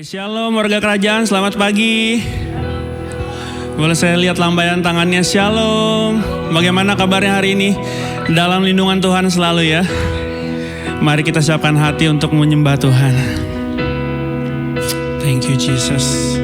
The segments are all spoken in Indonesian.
Shalom warga kerajaan, selamat pagi. Boleh saya lihat lambaian tangannya? Shalom. Bagaimana kabarnya hari ini? Dalam lindungan Tuhan selalu ya. Mari kita siapkan hati untuk menyembah Tuhan. Thank you Jesus.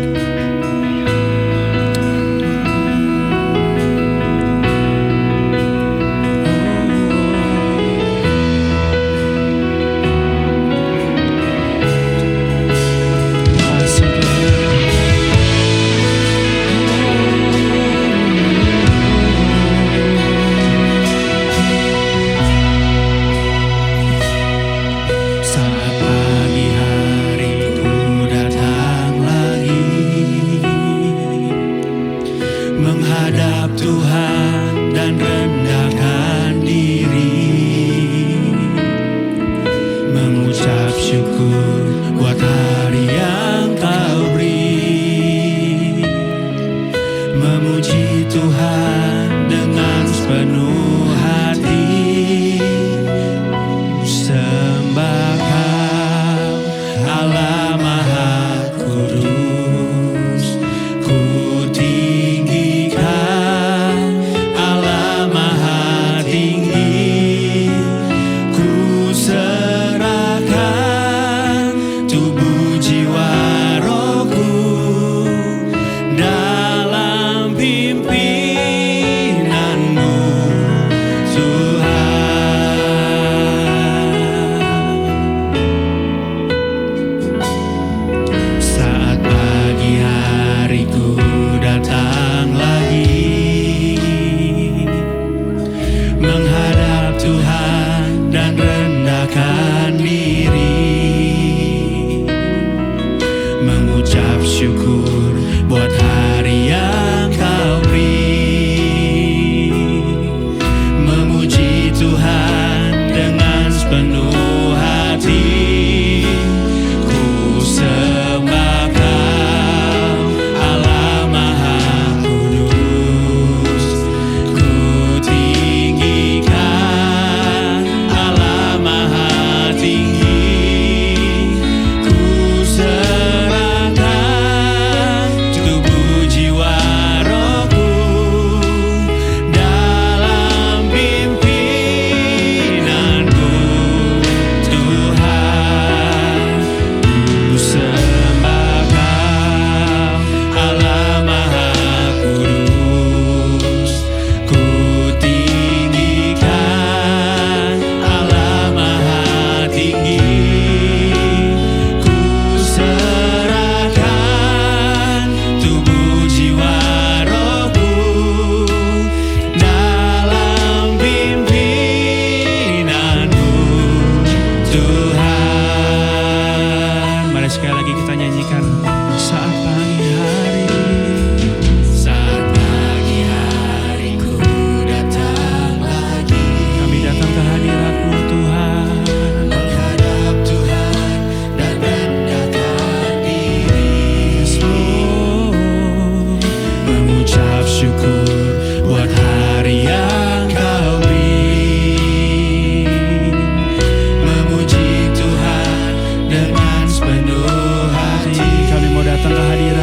Dengan sepenuh hati kami mau datang ke hadirat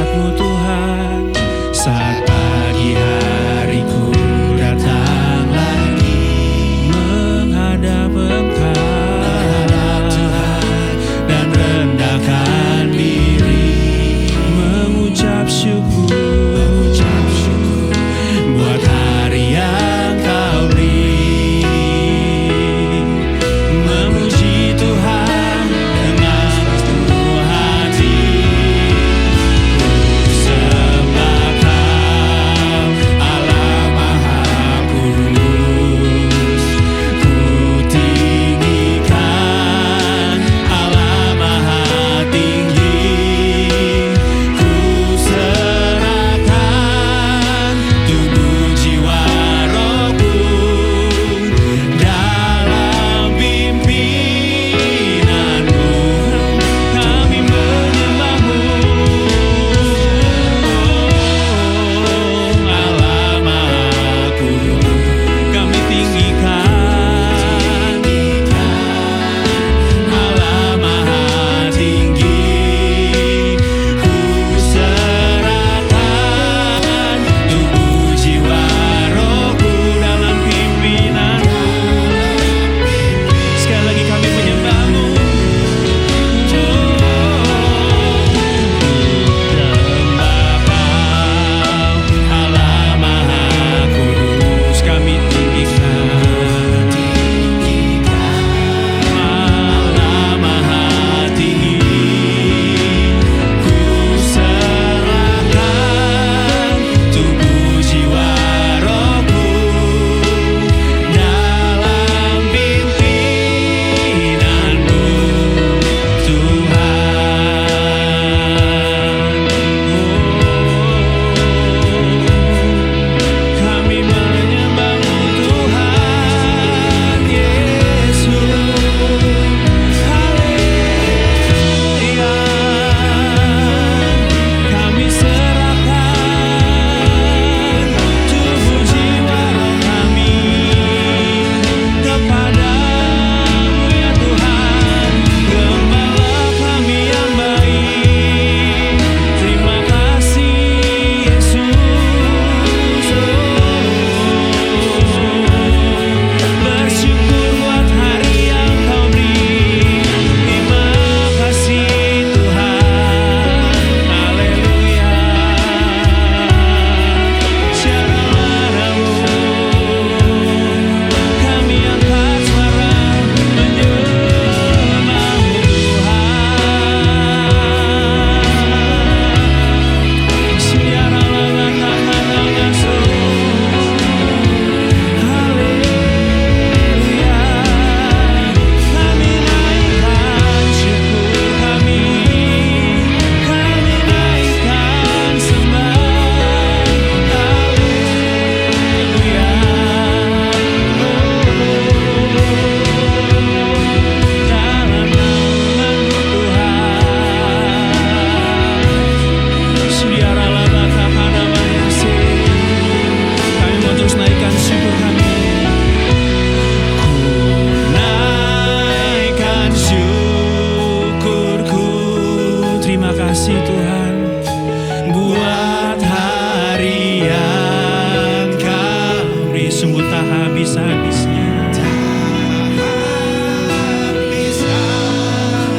habis-habisnya.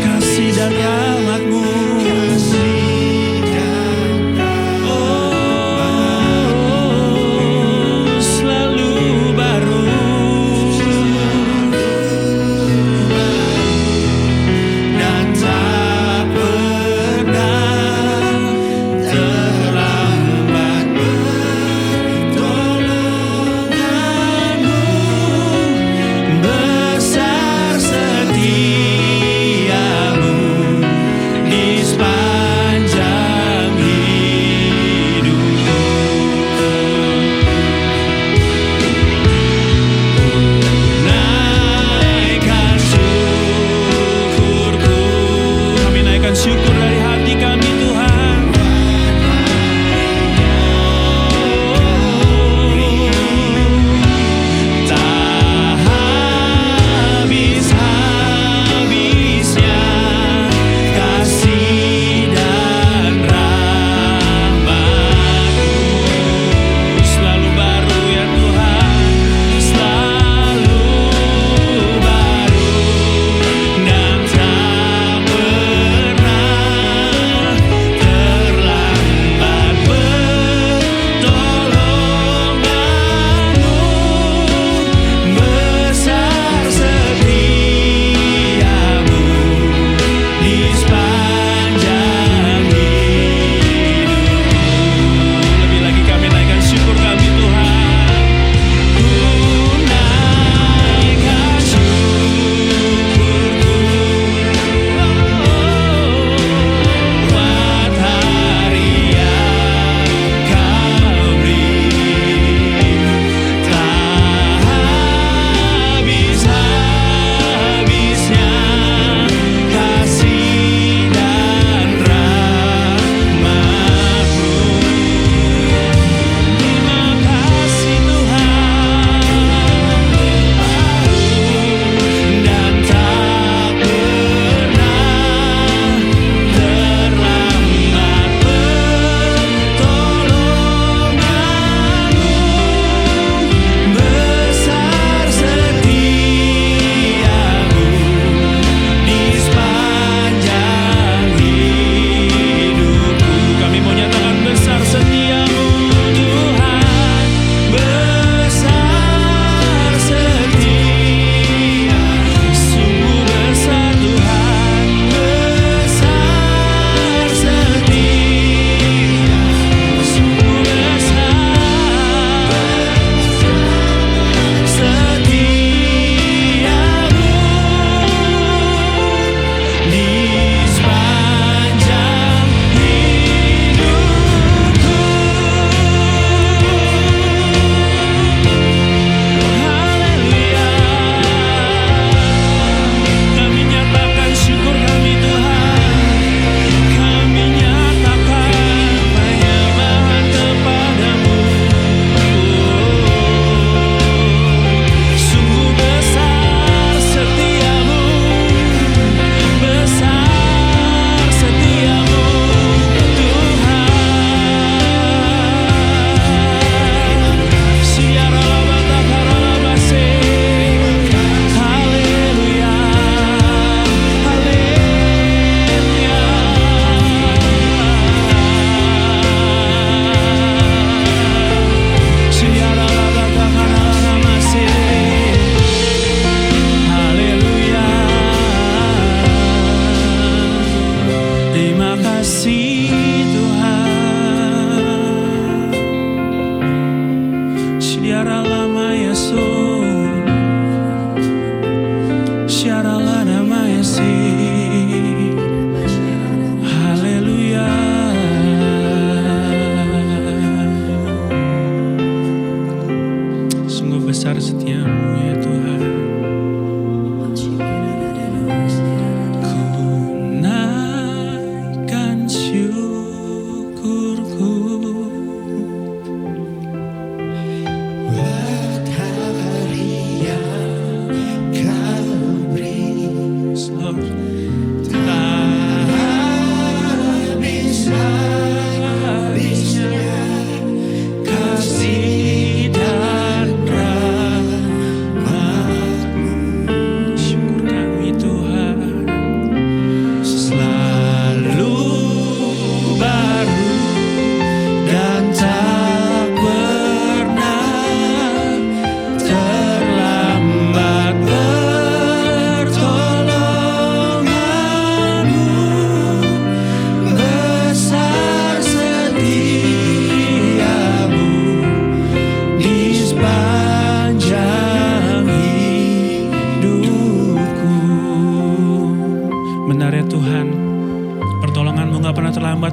Kasih dan rahmat-Mu, oh, selalu baru. Dan tak pernah terlambat pertolongan-Mu.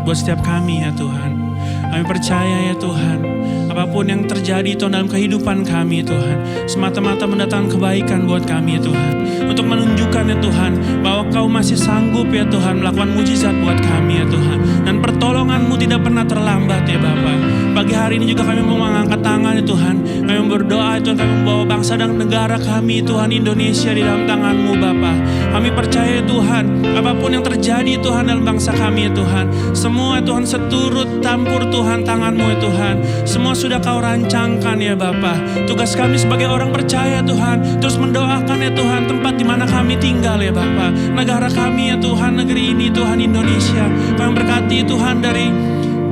buat setiap kami ya Tuhan. Kami percaya ya Tuhan, apapun yang terjadi Tuhan dalam kehidupan kami Tuhan, semata-mata mendatangkan kebaikan buat kami ya Tuhan. Untuk menunjukkan ya Tuhan, bahwa Kau masih sanggup ya Tuhan melakukan mujizat buat kami ya Tuhan. Dan pertolongan-Mu tidak pernah terlambat ya Bapa. Pagi hari ini juga kami mau mengangkat tangan ya Tuhan. Kami berdoa ya Tuhan, kami membawa bangsa dan negara kami Tuhan Indonesia di dalam tangan-Mu Bapa. Kami percaya ya Tuhan, apapun yang terjadi Tuhan dalam bangsa kami ya Tuhan, semua Tuhan seturut campur Tuhan tangan-Mu ya Tuhan. Semua sudah Kau rancangkan ya Bapa. Tugas kami sebagai orang percaya Tuhan, terus mendoakan ya Tuhan tempat di mana kami tinggal ya Bapa. Negara kami ya Tuhan, negeri ini Tuhan Indonesia. Kau yang berkati Tuhan dari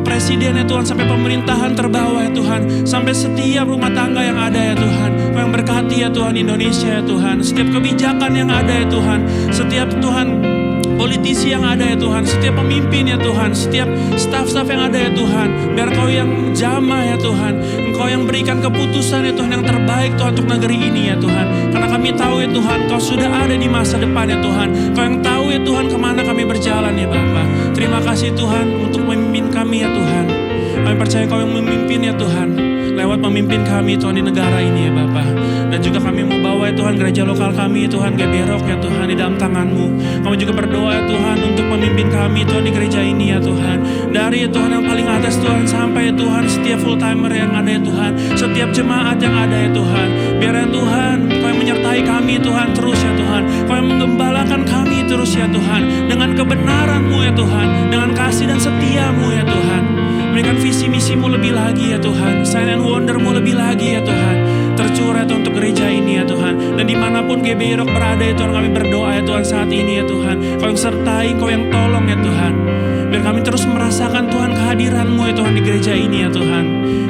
presiden ya Tuhan sampai pemerintahan terbawah ya Tuhan, sampai setiap rumah tangga yang ada ya Tuhan. Kau yang berkati ya Tuhan Indonesia ya Tuhan, setiap kebijakan yang ada ya Tuhan, setiap Tuhan politisi yang ada ya Tuhan, setiap pemimpin ya Tuhan, setiap staf-staf yang ada ya Tuhan. Biar Kau yang jamah ya Tuhan, Engkau yang berikan keputusan ya Tuhan yang terbaik Tuhan untuk negeri ini ya Tuhan. Karena kami tahu ya Tuhan, Kau sudah ada di masa depan ya Tuhan. Kau yang tahu ya Tuhan kemana kami berjalan ya Bapa. Terima kasih Tuhan untuk memimpin kami ya Tuhan. Kami percaya Kau yang memimpin ya Tuhan, lewat pemimpin kami Tuhan di negara ini ya Bapa. Dan juga kami mau bawa ya Tuhan gereja lokal kami ya Tuhan, Geberok ya Tuhan, di dalam tangan-Mu. Kami juga berdoa ya Tuhan untuk pemimpin kami Tuhan di gereja ini ya Tuhan. Dari ya Tuhan yang paling atas Tuhan, sampai ya Tuhan setiap full timer yang ada ya Tuhan, setiap jemaat yang ada ya Tuhan. Biar ya Tuhan Kau yang menyertai kami Tuhan terus ya Tuhan. Kau yang menggembalakan kami terus ya Tuhan, dengan kebenaran-Mu ya Tuhan, dengan kasih dan setia-Mu ya Tuhan. Berikan visi misi-Mu lebih lagi ya Tuhan, sign and wonder-Mu lebih lagi ya Tuhan, tercurah Tuhan untuk gereja ini ya Tuhan. Dan dimanapun Geberok berada ya Tuhan, kami berdoa ya Tuhan saat ini ya Tuhan, Kau yang sertai, Kau yang tolong ya Tuhan. Biar kami terus merasakan Tuhan kehadiran-Mu ya Tuhan di gereja ini ya Tuhan,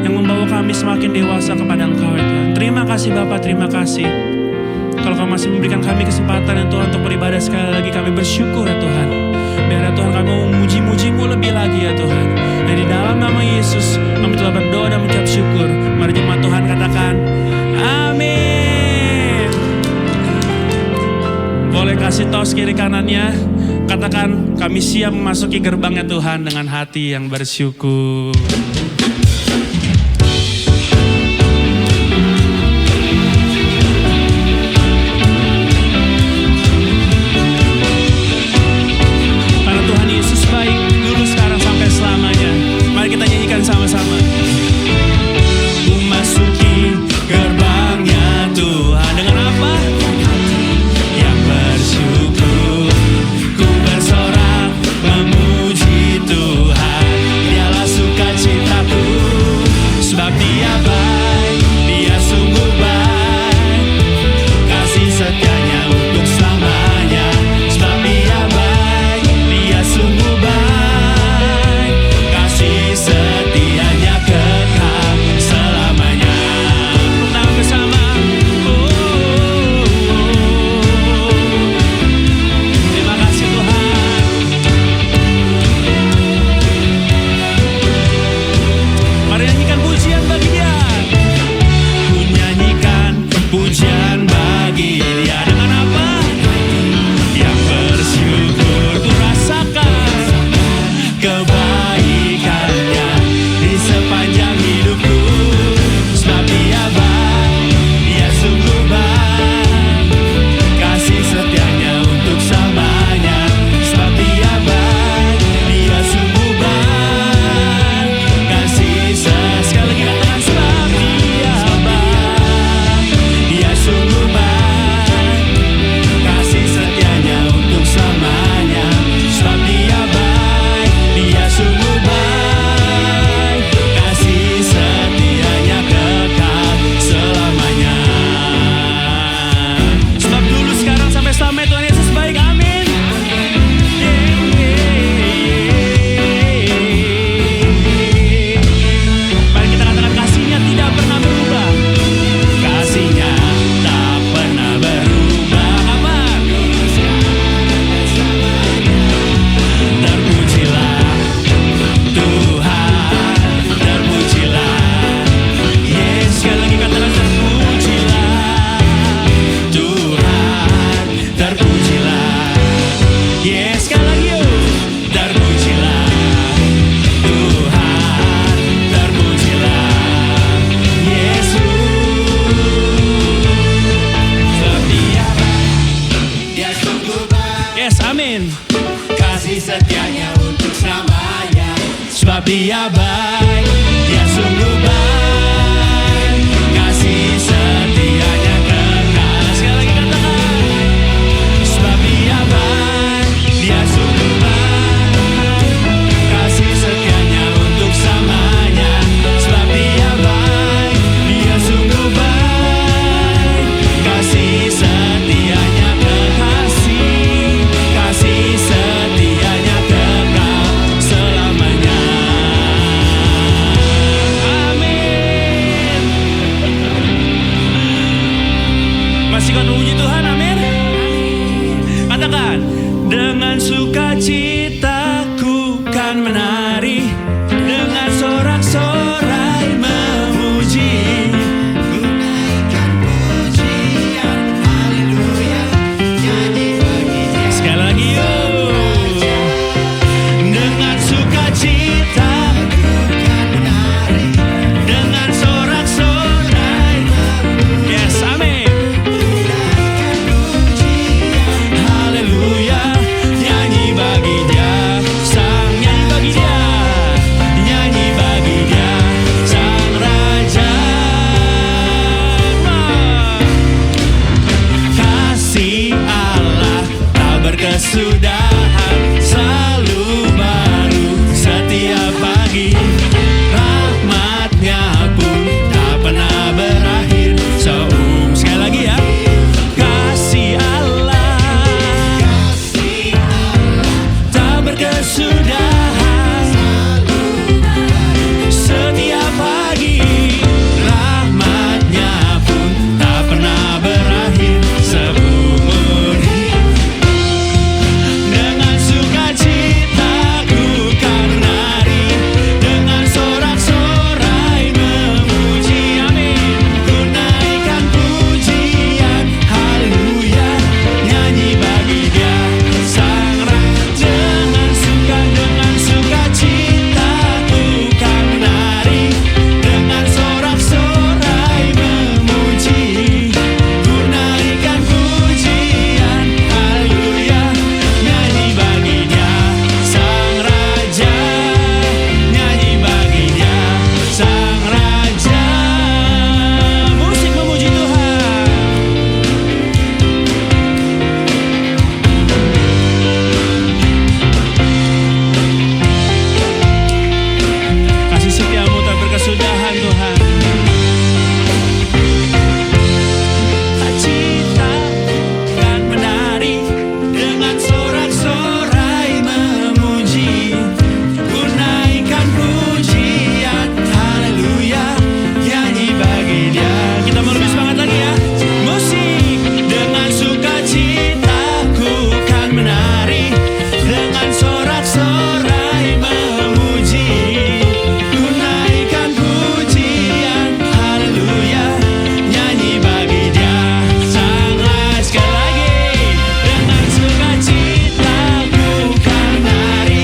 yang membawa kami semakin dewasa kepada Engkau ya Tuhan. Terima kasih Bapa, terima kasih. Kalau Kau masih memberikan kami kesempatan ya Tuhan untuk beribadah sekali lagi, kami bersyukur ya Tuhan. Biar ya Tuhan kami mau memuji-muji-Mu lebih lagi ya Tuhan. Dan di dalam nama Yesus kami telah berdoa dan mengucap syukur. Mari jemaat Tuhan katakan amin. Boleh kasih tos kiri kanannya, katakan kami siap memasuki gerbangnya Tuhan dengan hati yang bersyukur. Sama-sama. Memasuki gerbangnya Tuhan dengan apa? Yang bersyukur, ku bersorak memuji Tuhan. Dialah sukacita Dia baik, Dia sungguh baik, kasih setianya kekal. Sekali lagi katakan, sebab Dia baik, Dia sungguh baik, kasih setianya untuk selamanya. Sebab Dia baik, Dia sungguh baik, kasih setianya kekasih, kasih setianya kekal selamanya. Amin. Masih kan memuji Tuhan, amin. Katakan, dengan sukacitaku kan menari, dengan sorak-sorai memuji, gunaikan pujian, haleluya, nyanyi bagi Dia. Sekali lagi yuk. Dengan sukacita kan menari, dengan sorak-sorai memuji. Yes, amin. Gunaikan pujian, haleluya, nyanyi bagi Dia, sang nyanyi bagi Dia, nyanyi bagi Dia, sang Raja. Kasih Allah tak berkesudahan, selalu baru setiap pagi, rahmat-Nya pun tak pernah berakhir. Sekali lagi ya. Kasih Allah tak berkesudahan, setiap pagi, rahmat-Nya pun tak pernah berakhir seumur hidup. Dengan sukacitaku kan menari, dengan sorak-sorai memuji, amin. Gunaikan pujian, haleluya, nyanyi bagi Dia, sang Raja. Dengan sukacitaku kan menari, dengan sorak-sorai memuji, gunaikan pujian, haleluya, nyanyi bagi Dia, sang Raja, nyanyi bagi Dia, sang Raja. Musik memuji Tuhan. Kasih setiamu tak berkesudahan Tuhan. Sukacita kan menari, dengan sorak-sorai memuji, gunaikan pujian, haleluya, nyanyi bagi Dia. Kita mau lebih semangat lagi ya. Musik. Dengan sukacitaku kan menari, dengan sorak-sorai memuji, gunaikan pujian, haleluya, nyanyi bagi Dia, sang Raja. Sekali lagi. Dengan sukacitaku kan menari,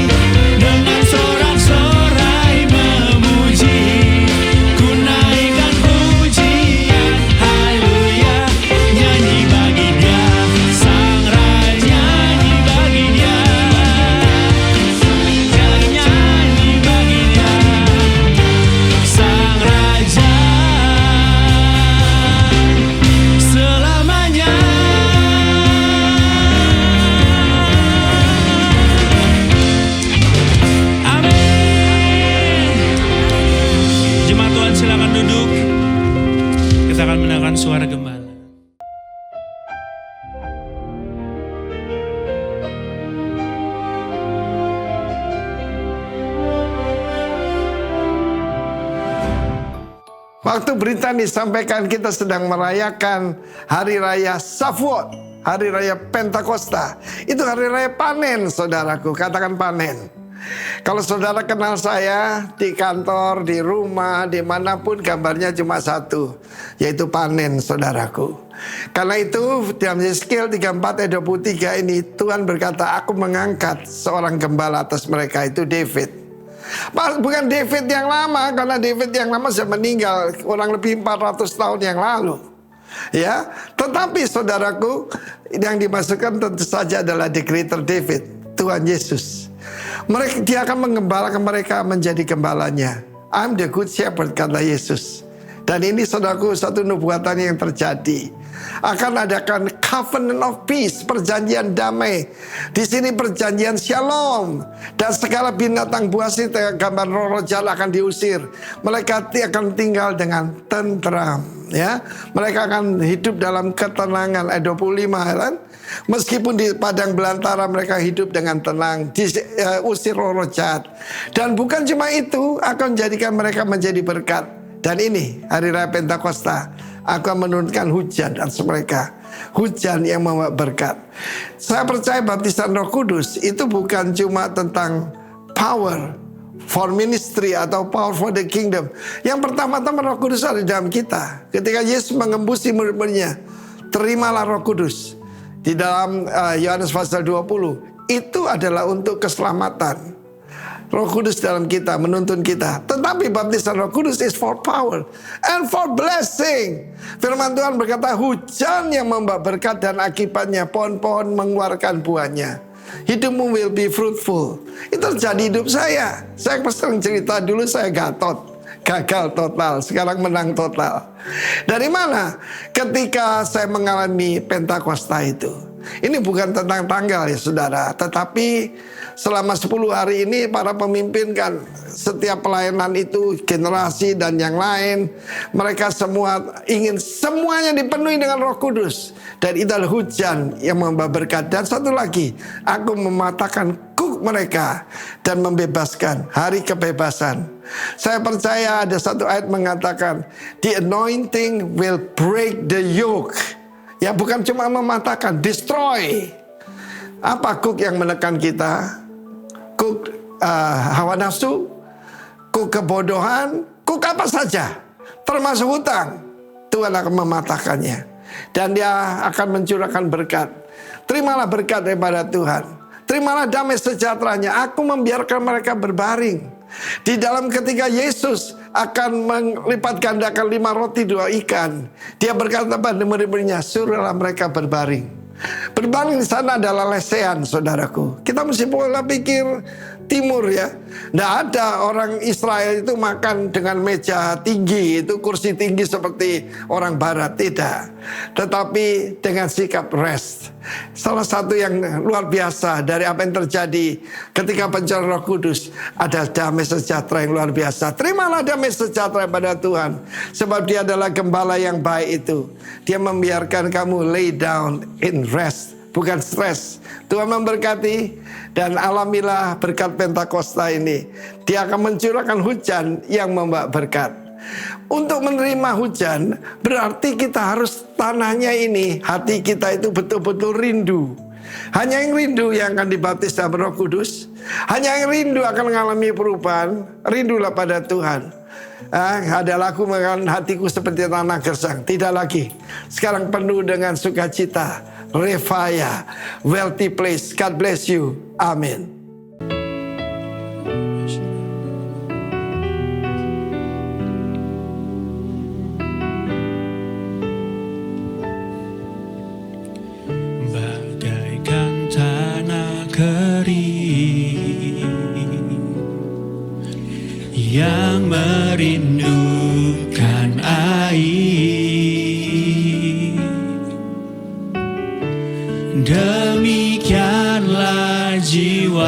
dengan sorak-sorai memuji, gunaikan pujian, haleluya, nyanyi bagi Dia, sang Raja, nyanyi bagi Dia. Sekali lagi, nyanyi bagi Dia, sang Raja selamanya. Amin. Jemaat Tuhan silakan duduk. Kita akan mendengarkan suara gembala. Waktu berita disampaikan kita sedang merayakan Hari Raya Shavuot, Hari Raya Pentakosta. Itu hari raya panen, saudaraku. Katakan panen. Kalau saudara kenal saya di kantor, di rumah, dimanapun, gambarnya cuma satu, yaitu panen, saudaraku. Karena itu dalam Yeskiel 34 ayat 23 ini Tuhan berkata, aku mengangkat seorang gembala atas mereka, itu David. Bukan David yang lama, karena David yang lama sudah meninggal kurang lebih 400 tahun yang lalu. Ya, tetapi saudaraku, yang dimasukkan tentu saja adalah the greater David, Tuhan Yesus. Dia akan mengembalakan mereka menjadi gembalanya. I'm the good shepherd, kata Yesus. Dan ini saudaraku, satu nubuatan yang terjadi. Akan adakan covenant of peace, perjanjian damai. Di sini perjanjian shalom. Dan segala binatang buas itu gambar roh jahat akan diusir. Mereka akan tinggal dengan tentram, ya. Mereka akan hidup dalam ketenangan. Ayat 25, kan? Meskipun di padang belantara mereka hidup dengan tenang, diusir roh jahat. Dan bukan cuma itu, akan menjadikan mereka menjadi berkat. Dan ini hari raya Pentakosta akan menurunkan hujan atas mereka, hujan yang membawa berkat. Saya percaya baptisan Roh Kudus itu bukan cuma tentang power for ministry atau power for the kingdom. Yang pertama-tama Roh Kudus ada di dalam kita. Ketika Yesus mengembusi murid-muridnya, terimalah Roh Kudus. Di dalam Yohanes pasal 20, itu adalah untuk keselamatan. Roh Kudus dalam kita, menuntun kita. Tetapi baptisan Roh Kudus is for power and for blessing. Firman Tuhan berkata, hujan yang membawa berkat dan akibatnya pohon-pohon mengeluarkan buahnya. Hidupmu will be fruitful. Itu terjadi hidup saya. Saya sering cerita, dulu saya gagal total, sekarang menang total. Dari mana? Ketika saya mengalami Pentakosta itu. Ini bukan tentang tanggal ya saudara, tetapi selama 10 hari ini para pemimpin kan, setiap pelayanan itu generasi dan yang lain, mereka semua ingin semuanya dipenuhi dengan Roh Kudus. Dan itu adalah hujan yang membawa berkat. Dan satu lagi, aku mematahkan kuk mereka dan membebaskan, hari kebebasan. Saya percaya ada satu ayat mengatakan, the anointing will break the yoke. Ya, bukan cuma mematahkan, destroy. Apa kuk yang menekan kita? Kuk hawa nafsu, kuk kebodohan, kuk apa saja, termasuk hutang. Tuhan akan mematahkannya. Dan dia akan mencurahkan berkat. Terimalah berkat daripada Tuhan. Terimalah damai sejahteranya. Aku membiarkan mereka berbaring. Di dalam ketika Yesus akan melipat gandakan 5 roti 2 ikan, dia berkata pada murid-muridnya, suruhlah mereka berbaring. Berbaring di sana adalah lesehan, saudaraku. Kita mesti pola pikir timur ya. Tidak ada orang Israel itu makan dengan meja tinggi, itu kursi tinggi seperti orang barat, tidak. Tetapi dengan sikap rest. Salah satu yang luar biasa dari apa yang terjadi ketika pencurahan Roh Kudus, ada damai sejahtera yang luar biasa. Terimalah damai sejahtera pada Tuhan, sebab dia adalah gembala yang baik itu. Dia membiarkan kamu lay down in rest, bukan stres. Tuhan memberkati dan alamilah berkat Pentakosta ini. Dia akan mencurahkan hujan yang membawa berkat. Untuk menerima hujan berarti kita harus tanahnya ini, hati kita itu betul-betul rindu. Hanya yang rindu yang akan dibaptis dalam Roh Kudus. Hanya yang rindu akan mengalami perubahan. Rindulah pada Tuhan. Ada lagu mengatakan hatiku seperti tanah gersang. Tidak lagi. Sekarang penuh dengan sukacita. Refaya, wealthy place. God bless you. Amin. Bagaikan tanah kering yang merindukan air, demikianlah jiwaku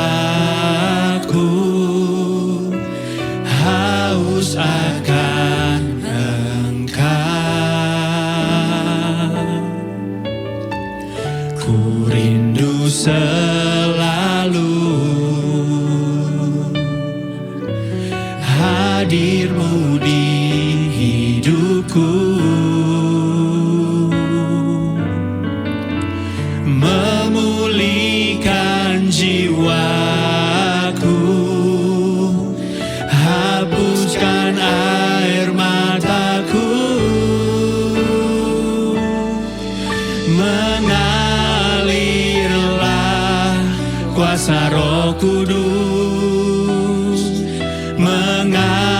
haus akan Engkau. Ku rindu selalu hadir-Mu di hidupku, memulihkan jiwaku, hapuskan air mataku, mengalirlah kuasa Roh Kudus, mengalirlah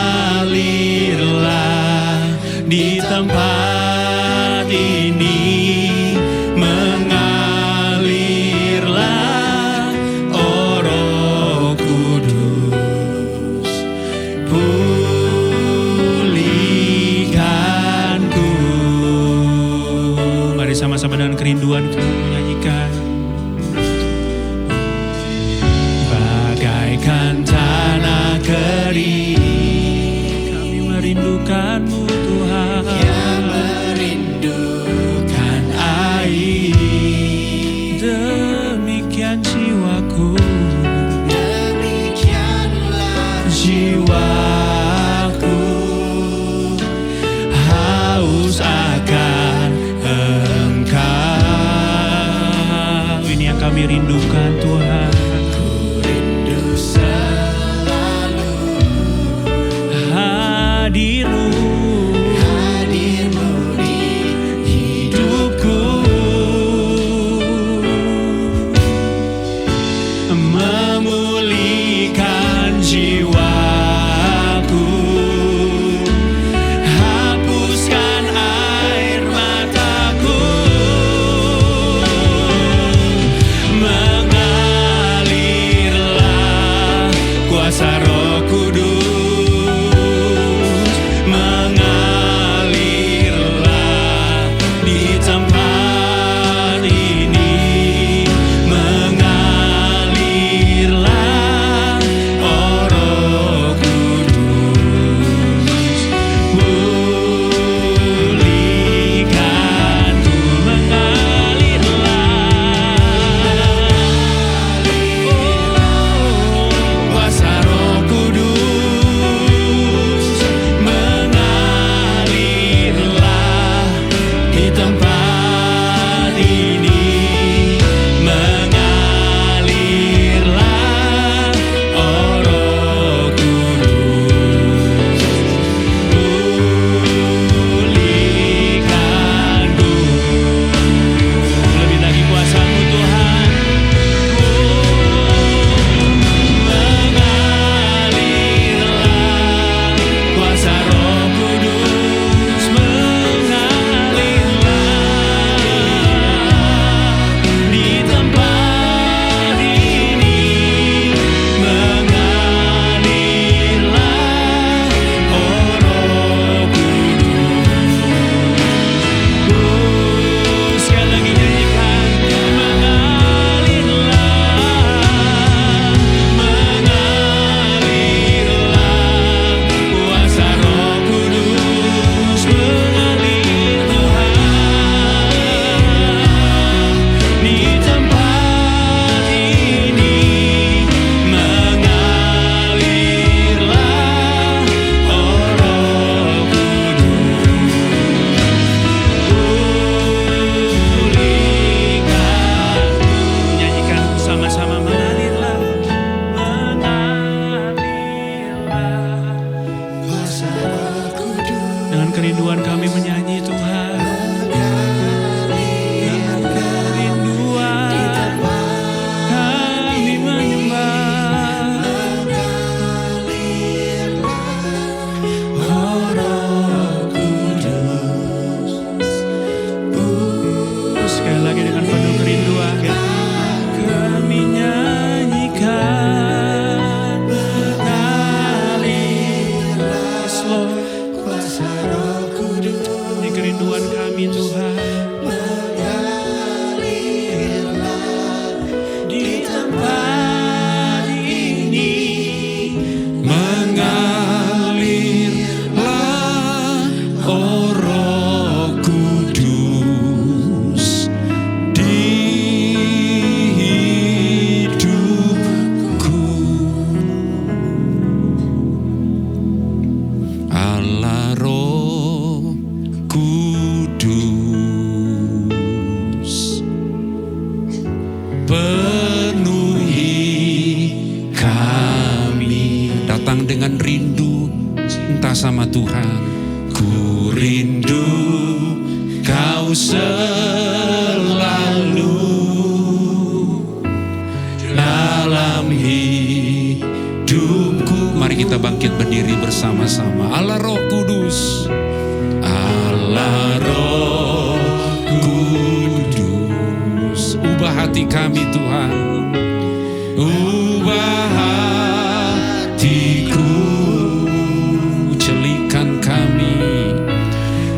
di tempat ini, mengalirlah, oh Roh Kudus. bersama-sama dengan kerinduan kami menyanyikan. Bagaikan tanah kering, kami merindukan-Mu Tuhan. Yang merindukan air, Demikian jiwaku, demikianlah jiwaku haus akan Engkau. Ini yang kami rindukan Tuhan. ku rindu selalu Hadir-Mu, hadir-Mu di hidupku, memulihkan jiwaku, hapuskan air mataku, mengalirlah kuasa Roh Kudus, mengalirlah di tempat ini, mengalirlah oh Roh Kudus, pulihkanku, mengalirlah kuasa Roh Kudus, mengalirlah di tempat ini, mengalirlah oh Roh Kudus, pulihkanku. Lebih lagi kuasa-Mu Tuhan, mengalirlah kuasa Roh Kudus, mengalirlah di tempat ini, mengalirlah oh Roh Kudus. Sekali lagi nyanyikan, mengalirlah kuasa Roh Kudus, mengalir Tuhan di tempat ini, mengalirlah oh Roh Kudus, pulihkanku. Nyanyikan sama-sama, mengalirlah, mengalirlah kuasa Roh Kudus, dengan kerinduan kami menyanyi Tuhan. Dengan kerinduan kami menyembah oh Roh Kudus. Sekali lagi dengan penuh kerinduan kami nyanyikan, mengalirlah Yes, Lord. kuasa Roh Kudus, Ini kerinduan kami Tuhan, di tempat ini, mengalirlah oh Roh Kudus di hidupku. Allah Roh Kudus, penuhi kami. Datang dengan rindu cinta sama Tuhan. Ku rindu Kau selalu dalam hidupku. Mari kita bangkit berdiri bersama-sama. Allah Roh Kudus, Allah Roh Kudus, ubah hati kami Tuhan, ubah hatiku, celikan kami,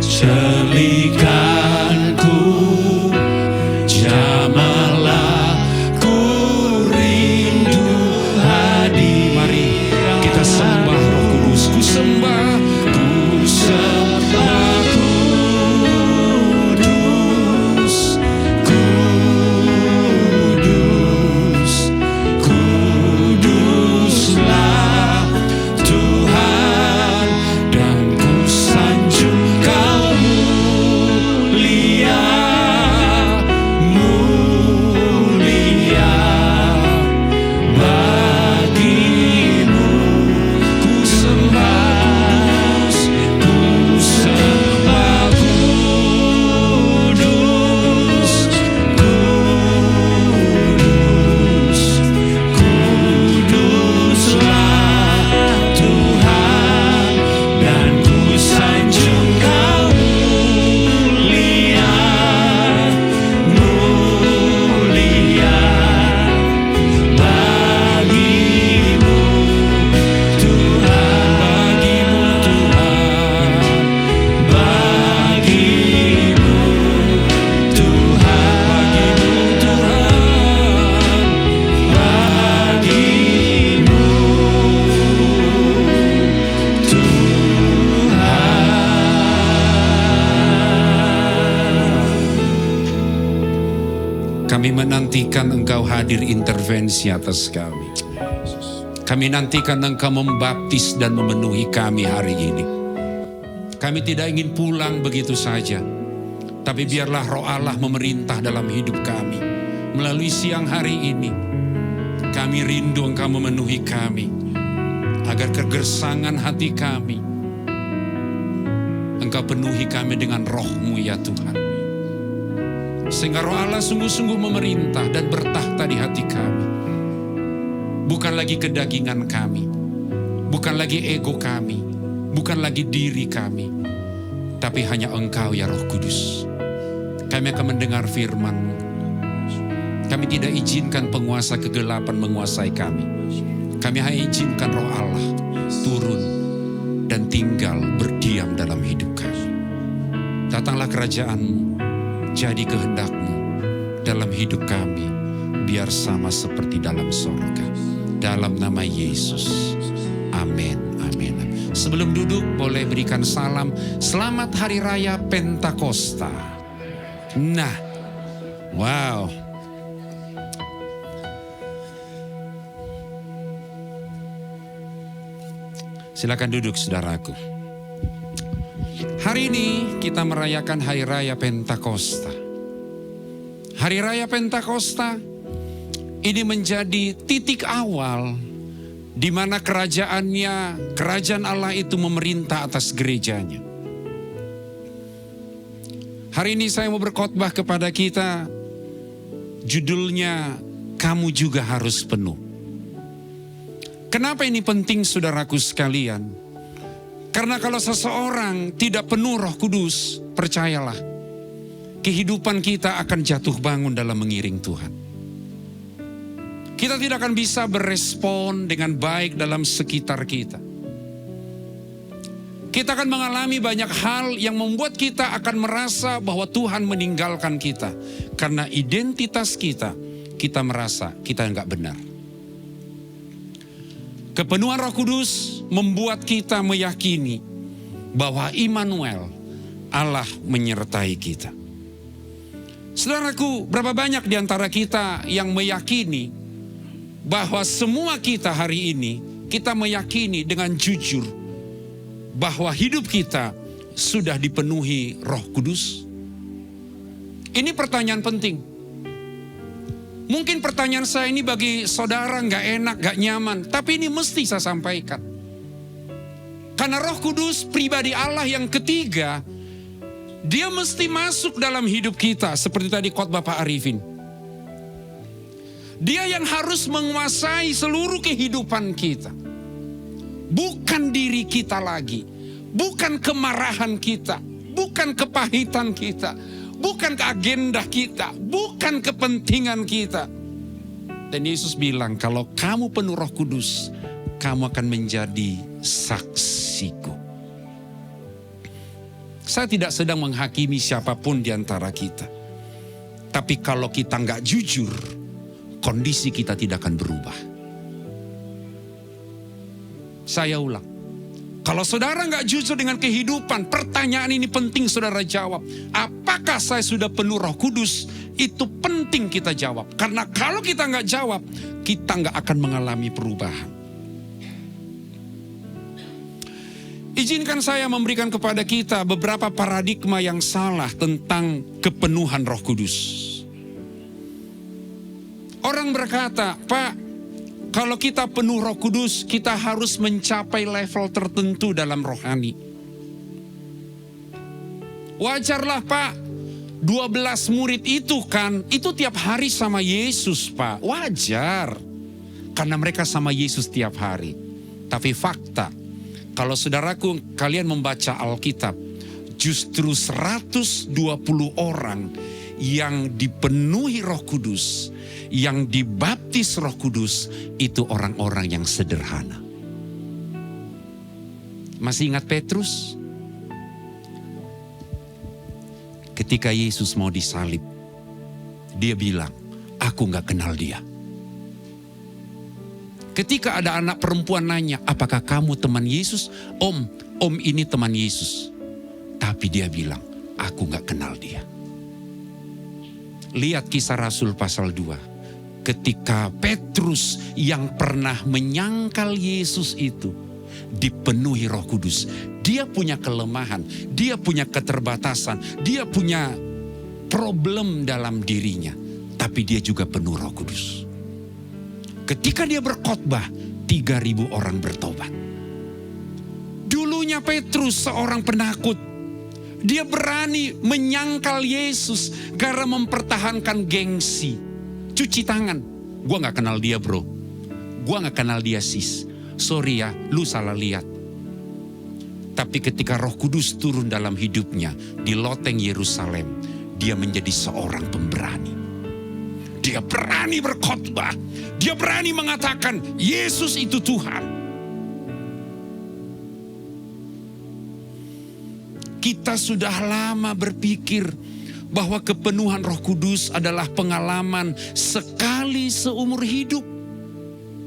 celikanku Kami menantikan Engkau hadir intervensi atas kami. Kami nantikan Engkau membaptis dan memenuhi kami hari ini. Kami tidak ingin pulang begitu saja, tapi biarlah Roh Allah memerintah dalam hidup kami. Melalui siang hari ini, kami rindu Engkau memenuhi kami, agar kegersangan hati kami, Engkau penuhi kami dengan Roh-Mu ya Tuhan. Sehingga Roh Allah sungguh-sungguh memerintah dan bertahta di hati kami. Bukan lagi kedagingan kami, bukan lagi ego kami, bukan lagi diri kami, tapi hanya Engkau ya Roh Kudus. Kami akan mendengar firman-Mu. Kami tidak izinkan penguasa kegelapan menguasai kami. Kami hanya izinkan Roh Allah turun dan tinggal berdiam dalam hidup kami. Datanglah kerajaan-Mu, jadi kehendak-Mu dalam hidup kami, biar sama seperti dalam sorga. Dalam nama Yesus, amin, amin. Sebelum duduk boleh berikan salam, selamat Hari Raya Pentakosta. Nah, wow. Silakan duduk saudaraku. Hari ini kita merayakan Hari Raya Pentakosta. Hari Raya Pentakosta ini menjadi titik awal di mana kerajaan Allah itu memerintah atas gerejanya. Hari ini saya mau berkhotbah kepada kita, judulnya kamu juga harus penuh. Kenapa ini penting saudaraku sekalian? Karena kalau seseorang tidak penuh Roh Kudus, percayalah, kehidupan kita akan jatuh bangun dalam mengiring Tuhan. Kita tidak akan bisa berespon dengan baik dalam sekitar kita. Kita akan mengalami banyak hal yang membuat kita akan merasa bahwa Tuhan meninggalkan kita. Karena identitas kita merasa kita enggak benar. Kepenuhan Roh Kudus membuat kita meyakini bahwa Immanuel, Allah menyertai kita. Saudaraku, berapa banyak di antara kita yang meyakini bahwa semua kita hari ini, kita meyakini dengan jujur bahwa hidup kita sudah dipenuhi Roh Kudus? Ini pertanyaan penting. Mungkin pertanyaan saya ini bagi saudara gak enak, gak nyaman. Tapi ini mesti saya sampaikan. Karena Roh Kudus, pribadi Allah yang ketiga, dia mesti masuk dalam hidup kita. Seperti tadi khotbah Pak Arifin. Dia yang harus menguasai seluruh kehidupan kita. Bukan diri kita lagi. Bukan kemarahan kita. Bukan kepahitan kita. Bukan agenda kita, bukan kepentingan kita. Dan Yesus bilang, kalau kamu penuh Roh Kudus, kamu akan menjadi saksiku. Saya tidak sedang menghakimi siapapun di antara kita. Tapi kalau kita nggak jujur, kondisi kita tidak akan berubah. Saya ulang. Kalau saudara nggak jujur dengan kehidupan, pertanyaan ini penting saudara jawab. Apakah saya sudah penuh Roh Kudus? Itu penting kita jawab. Karena kalau kita nggak jawab, kita nggak akan mengalami perubahan. Izinkan saya memberikan kepada kita beberapa paradigma yang salah tentang kepenuhan Roh Kudus. Orang berkata, Pak, kalau kita penuh Roh Kudus, kita harus mencapai level tertentu dalam rohani. Wajarlah Pak, 12 murid itu kan, itu tiap hari sama Yesus Pak. Wajar, karena mereka sama Yesus tiap hari. Tapi fakta, kalau saudaraku kalian membaca Alkitab, justru 120 orang yang dipenuhi Roh Kudus, yang dibaptis Roh Kudus, itu orang-orang yang sederhana. Masih ingat Petrus? Ketika Yesus mau disalib, dia bilang, aku gak kenal dia. Ketika ada anak perempuan nanya, apakah kamu teman Yesus? Om ini teman Yesus. Tapi dia bilang, aku gak kenal dia. Lihat Kisah Rasul pasal 2. Ketika Petrus yang pernah menyangkal Yesus itu dipenuhi Roh Kudus. Dia punya kelemahan, dia punya keterbatasan, dia punya problem dalam dirinya. Tapi dia juga penuh Roh Kudus. Ketika dia berkhotbah, 3.000 orang bertobat. Dulunya Petrus seorang penakut. Dia berani menyangkal Yesus karena mempertahankan gengsi. Cuci tangan. Gua gak kenal dia bro. Gua gak kenal dia sis. Sorry ya, lu salah lihat. Tapi ketika Roh Kudus turun dalam hidupnya di loteng Yerusalem, dia menjadi seorang pemberani. Dia berani berkhotbah. Dia berani mengatakan Yesus itu Tuhan. Kita sudah lama berpikir bahwa kepenuhan Roh Kudus adalah pengalaman sekali seumur hidup.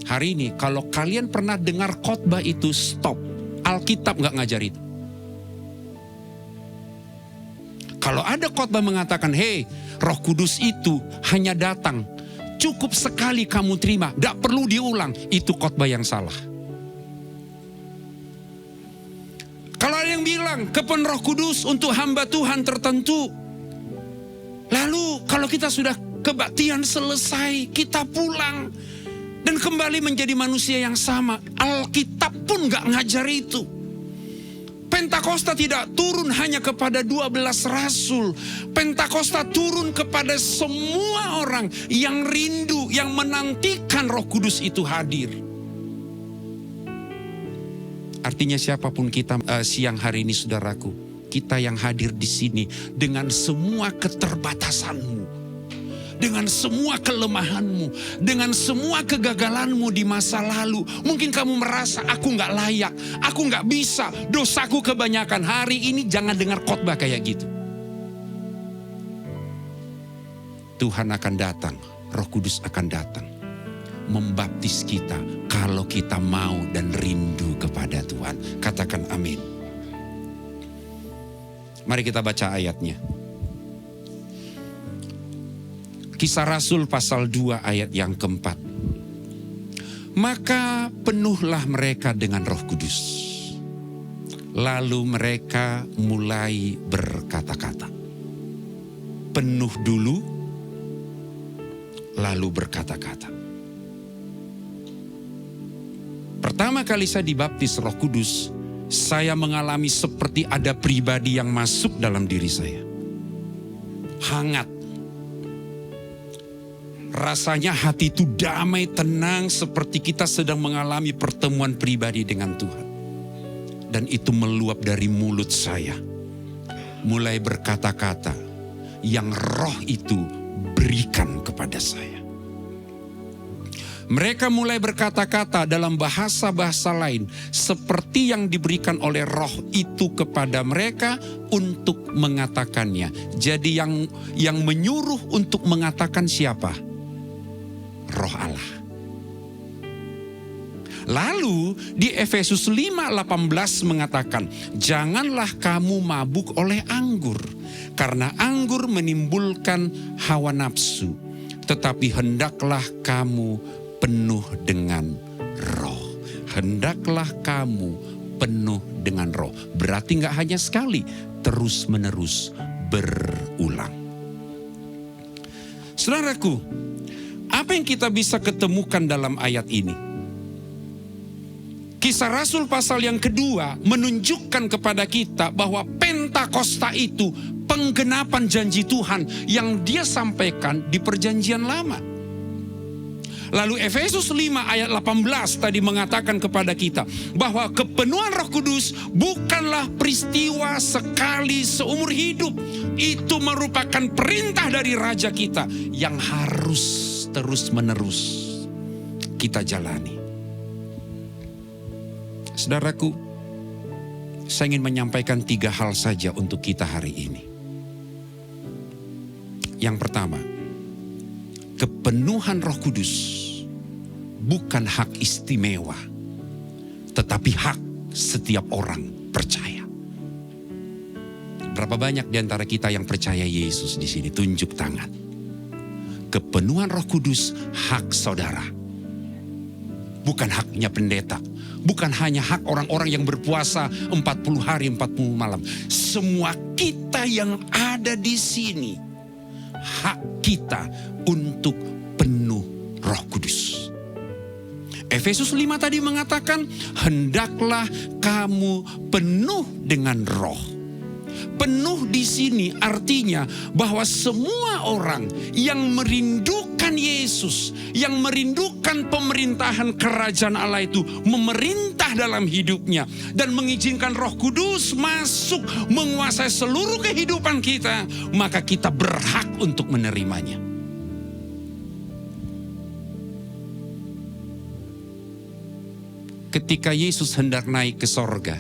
Hari ini kalau kalian pernah dengar khotbah itu, stop. Alkitab gak ngajar itu. Kalau ada khotbah mengatakan, hey, Roh Kudus itu hanya datang, cukup sekali kamu terima, gak perlu diulang, itu khotbah yang salah. Kalau ada yang bilang kepenuhan Roh Kudus untuk hamba Tuhan tertentu, lalu kalau kita sudah kebaktian selesai, kita pulang dan kembali menjadi manusia yang sama. Alkitab pun gak ngajar itu. Pentakosta tidak turun hanya kepada 12 rasul. Pentakosta turun kepada semua orang yang rindu, yang menantikan Roh Kudus itu hadir. Artinya siapapun kita siang hari ini saudaraku, kita yang hadir di sini dengan semua keterbatasanmu, dengan semua kelemahanmu, dengan semua kegagalanmu di masa lalu. Mungkin kamu merasa aku gak layak, aku gak bisa, dosaku kebanyakan. Hari ini jangan dengar khotbah kayak gitu. Tuhan akan datang, Roh Kudus akan datang, membaptis kita kalau kita mau dan rindu kepada Tuhan. Katakan amin. Mari kita baca ayatnya. Kisah Rasul pasal 2 ayat yang keempat. Maka penuhlah mereka dengan Roh Kudus. Lalu mereka mulai berkata-kata. Penuh dulu, lalu berkata-kata. Pertama kali saya dibaptis Roh Kudus, saya mengalami seperti ada pribadi yang masuk dalam diri saya. Hangat. Rasanya hati itu damai, tenang, seperti kita sedang mengalami pertemuan pribadi dengan Tuhan. Dan itu meluap dari mulut saya. Mulai berkata-kata yang Roh itu berikan kepada saya. Mereka mulai berkata-kata dalam bahasa-bahasa lain seperti yang diberikan oleh Roh itu kepada mereka untuk mengatakannya. Jadi yang menyuruh untuk mengatakan siapa? Roh Allah. Lalu di Efesus 5:18 mengatakan, janganlah kamu mabuk oleh anggur, karena anggur menimbulkan hawa nafsu, tetapi hendaklah kamu penuh dengan Roh. Hendaklah kamu penuh dengan Roh. Berarti gak hanya sekali, terus menerus berulang. Saudaraku, apa yang kita bisa ketemukan dalam ayat ini? Kisah Rasul pasal yang kedua menunjukkan kepada kita bahwa Pentakosta itu penggenapan janji Tuhan yang dia sampaikan di perjanjian lama. Lalu Efesus 5 ayat 18 tadi mengatakan kepada kita bahwa kepenuhan Roh Kudus bukanlah peristiwa sekali seumur hidup. Itu merupakan perintah dari Raja kita yang harus terus menerus kita jalani. Saudaraku, saya ingin menyampaikan 3 hal saja untuk kita hari ini. Yang pertama, kepenuhan Roh Kudus bukan hak istimewa, tetapi hak setiap orang percaya. Berapa banyak di antara kita yang percaya Yesus di sini? Tunjuk tangan. kepenuhan Roh Kudus hak saudara. Bukan haknya pendeta. Bukan hanya hak orang-orang yang berpuasa 40 hari 40 malam. Semua kita yang ada di sini, hak kita untuk penuh Roh Kudus. Efesus 5 tadi mengatakan, hendaklah kamu penuh dengan roh. Penuh di sini artinya bahwa semua orang yang merindukan Yesus, yang merindukan pemerintahan kerajaan Allah itu memerintah dalam hidupnya dan mengizinkan Roh Kudus masuk menguasai seluruh kehidupan kita, maka kita berhak untuk menerimanya. Ketika Yesus hendak naik ke sorga,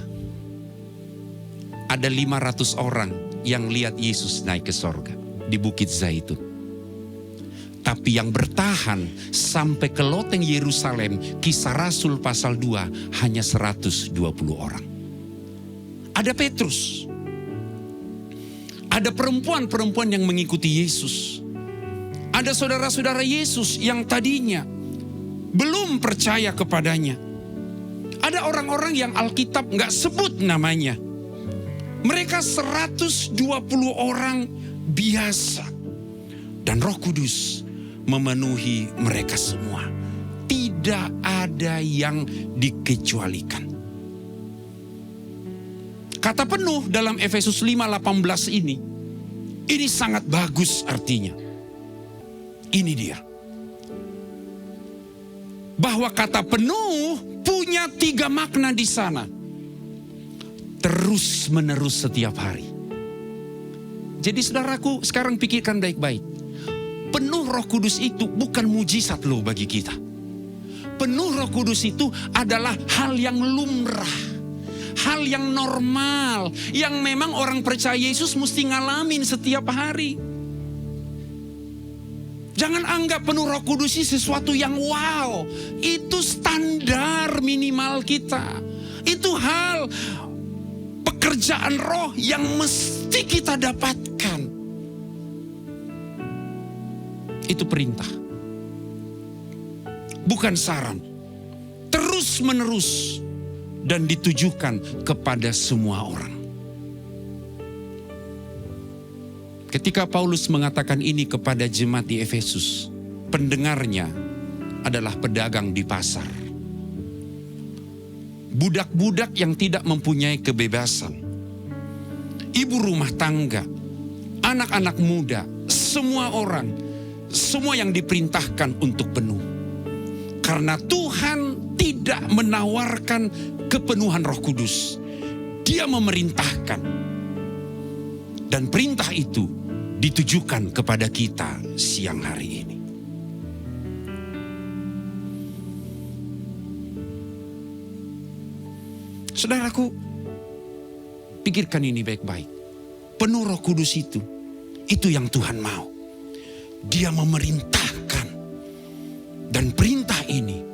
ada 500 orang yang lihat Yesus naik ke sorga di Bukit Zaitun. Tapi yang bertahan sampai ke loteng Yerusalem, Kisah Rasul pasal 2, hanya 120 orang. Ada Petrus. Ada perempuan-perempuan yang mengikuti Yesus. Ada saudara-saudara Yesus yang tadinya belum percaya kepadanya. Ada orang-orang yang Alkitab nggak sebut namanya. Mereka 120 orang biasa. Dan Roh Kudus memenuhi mereka semua. Tidak ada yang dikecualikan. Kata penuh dalam Efesus 5:18 ini sangat bagus artinya. Ini dia. Bahwa kata penuh punya 3 makna di sana. Terus menerus setiap hari. Jadi saudaraku, sekarang pikirkan baik-baik. Penuh Roh Kudus itu bukan mujizat loh bagi kita. Penuh Roh Kudus itu adalah hal yang lumrah. Hal yang normal. Yang memang orang percaya Yesus mesti ngalamin setiap hari. Jangan anggap penuh Roh Kudus ini sesuatu yang wow. Itu standar minimal kita. Itu hal pekerjaan roh yang mesti kita dapatkan. Itu perintah. Bukan saran. Terus menerus dan ditujukan kepada semua orang. Ketika Paulus mengatakan ini kepada jemaat di Efesus, pendengarnya adalah pedagang di pasar. Budak-budak yang tidak mempunyai kebebasan. Ibu rumah tangga, anak-anak muda, semua orang, semua yang diperintahkan untuk penuh. Karena Tuhan tidak menawarkan kepenuhan Roh Kudus. Dia memerintahkan. Dan perintah itu ditujukan kepada kita siang hari ini. Saudaraku, pikirkan ini baik-baik. Penuh Roh Kudus itu yang Tuhan mau. Dia memerintahkan. Dan perintah ini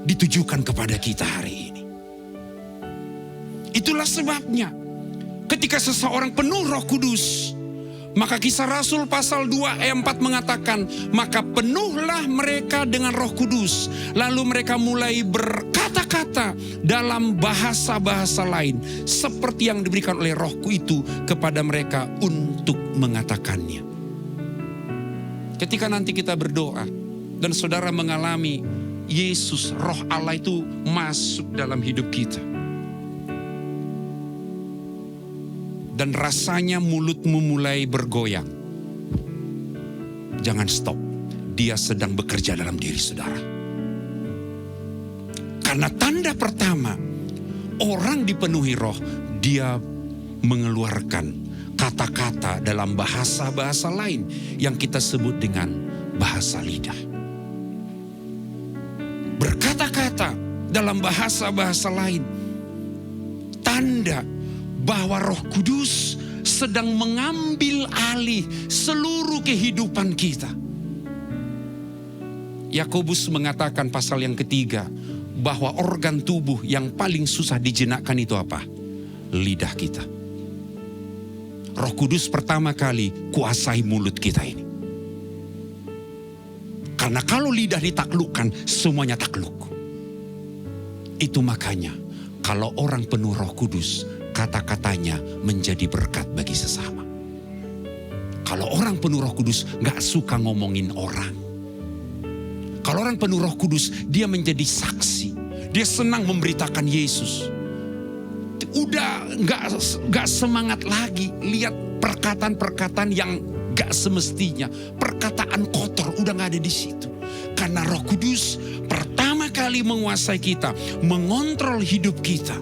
ditujukan kepada kita hari ini. Itulah sebabnya ketika seseorang penuh Roh Kudus, maka Kisah Rasul pasal 2 ayat 4 mengatakan, maka penuhlah mereka dengan Roh Kudus. Lalu mereka mulai berkata-kata dalam bahasa-bahasa lain, seperti yang diberikan oleh Rohku itu kepada mereka untuk mengatakannya. Ketika nanti kita berdoa dan saudara mengalami Yesus, Roh Allah itu masuk dalam hidup kita. Dan rasanya mulutmu mulai bergoyang. Jangan stop. Dia sedang bekerja dalam diri saudara. Karena tanda pertama, orang dipenuhi roh, dia mengeluarkan kata-kata dalam bahasa-bahasa lain yang kita sebut dengan bahasa lidah. Berkata-kata dalam bahasa-bahasa lain. Tanda bahwa Roh Kudus sedang mengambil alih seluruh kehidupan kita. Yakobus mengatakan pasal yang ketiga, bahwa organ tubuh yang paling susah dijenakkan itu apa? Lidah kita. Roh Kudus pertama kali kuasai mulut kita ini. Karena kalau lidah ditaklukkan, semuanya takluk. Itu makanya kalau orang penuh Roh Kudus, kata-katanya menjadi berkat bagi sesama. Kalau orang penuh Roh Kudus gak suka ngomongin orang. Kalau orang penuh Roh Kudus, dia menjadi saksi. Dia senang memberitakan Yesus. Udah gak semangat lagi lihat perkataan-perkataan yang gak semestinya. Perkataan kotor udah gak ada di situ. Karena Roh Kudus pertama kali menguasai kita, mengontrol hidup kita.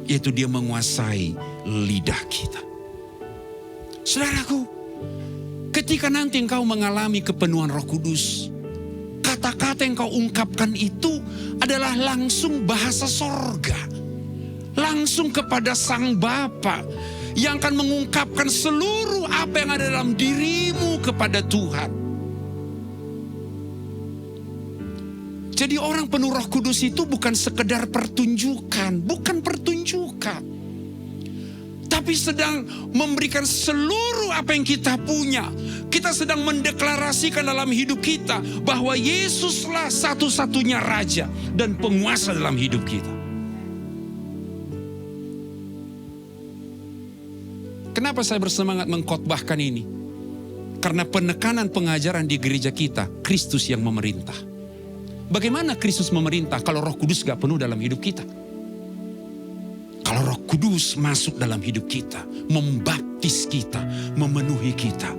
Yaitu dia menguasai lidah kita. Saudaraku, ketika nanti engkau mengalami kepenuhan Roh Kudus, kata-kata yang kau ungkapkan itu adalah langsung bahasa sorga. Langsung kepada Sang Bapa yang akan mengungkapkan seluruh apa yang ada dalam dirimu kepada Tuhan. Jadi orang penuh Roh Kudus itu bukan sekedar pertunjukan, bukan pertunjukan. Tapi sedang memberikan seluruh apa yang kita punya. Kita sedang mendeklarasikan dalam hidup kita bahwa Yesuslah satu-satunya Raja dan penguasa dalam hidup kita. Kenapa saya bersemangat mengkhotbahkan ini? Karena penekanan pengajaran di gereja kita, Kristus yang memerintah. Bagaimana Kristus memerintah kalau Roh Kudus gak penuh dalam hidup kita? Kalau Roh Kudus masuk dalam hidup kita, membaptis kita, memenuhi kita,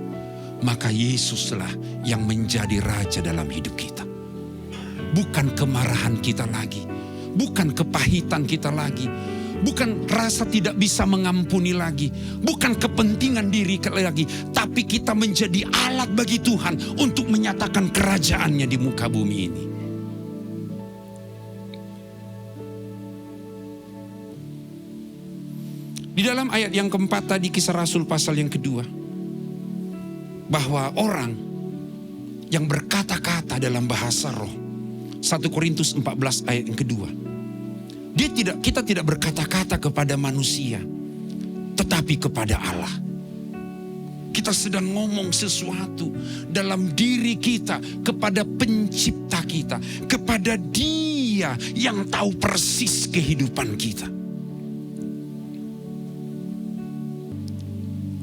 maka Yesuslah yang menjadi Raja dalam hidup kita. Bukan kemarahan kita lagi, bukan kepahitan kita lagi, bukan rasa tidak bisa mengampuni lagi, bukan kepentingan diri lagi, tapi kita menjadi alat bagi Tuhan untuk menyatakan kerajaannya di muka bumi ini. Di dalam ayat yang keempat tadi, Kisah Rasul pasal yang kedua, bahwa orang yang berkata-kata dalam bahasa roh, 1 Korintus 14 ayat yang kedua, kita tidak berkata-kata kepada manusia, tetapi kepada Allah. Kita sedang ngomong sesuatu dalam diri kita kepada pencipta kita, kepada Dia yang tahu persis kehidupan kita.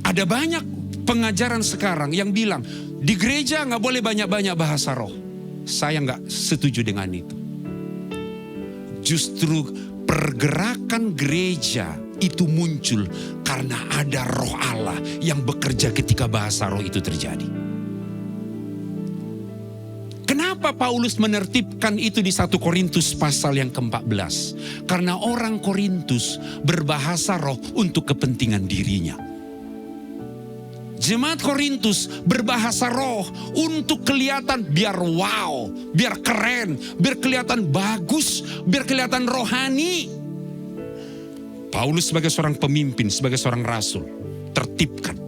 Ada banyak pengajaran sekarang yang bilang di gereja gak boleh banyak-banyak bahasa roh. Saya gak setuju dengan itu. Justru pergerakan gereja itu muncul karena ada roh Allah yang bekerja ketika bahasa roh itu terjadi. Kenapa Paulus menertibkan itu di 1 Korintus pasal yang ke-14? Karena orang Korintus berbahasa roh untuk kepentingan dirinya. Jemaat Korintus berbahasa roh untuk kelihatan biar wow, biar keren, biar kelihatan bagus, biar kelihatan rohani. Paulus sebagai seorang pemimpin, sebagai seorang rasul, tertibkan.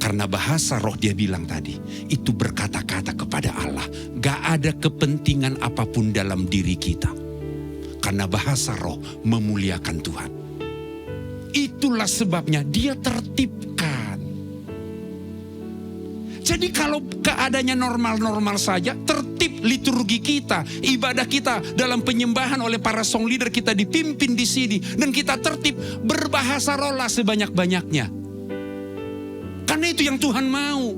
Karena bahasa roh dia bilang tadi, itu berkata-kata kepada Allah. Gak ada kepentingan apapun dalam diri kita. Karena bahasa roh memuliakan Tuhan. Itulah sebabnya dia tertibkan. Jadi kalau keadaannya normal-normal saja, tertib liturgi kita, ibadah kita dalam penyembahan oleh para song leader kita dipimpin di sini, dan kita tertib, berbahasa roh lah sebanyak-banyaknya. Karena itu yang Tuhan mau.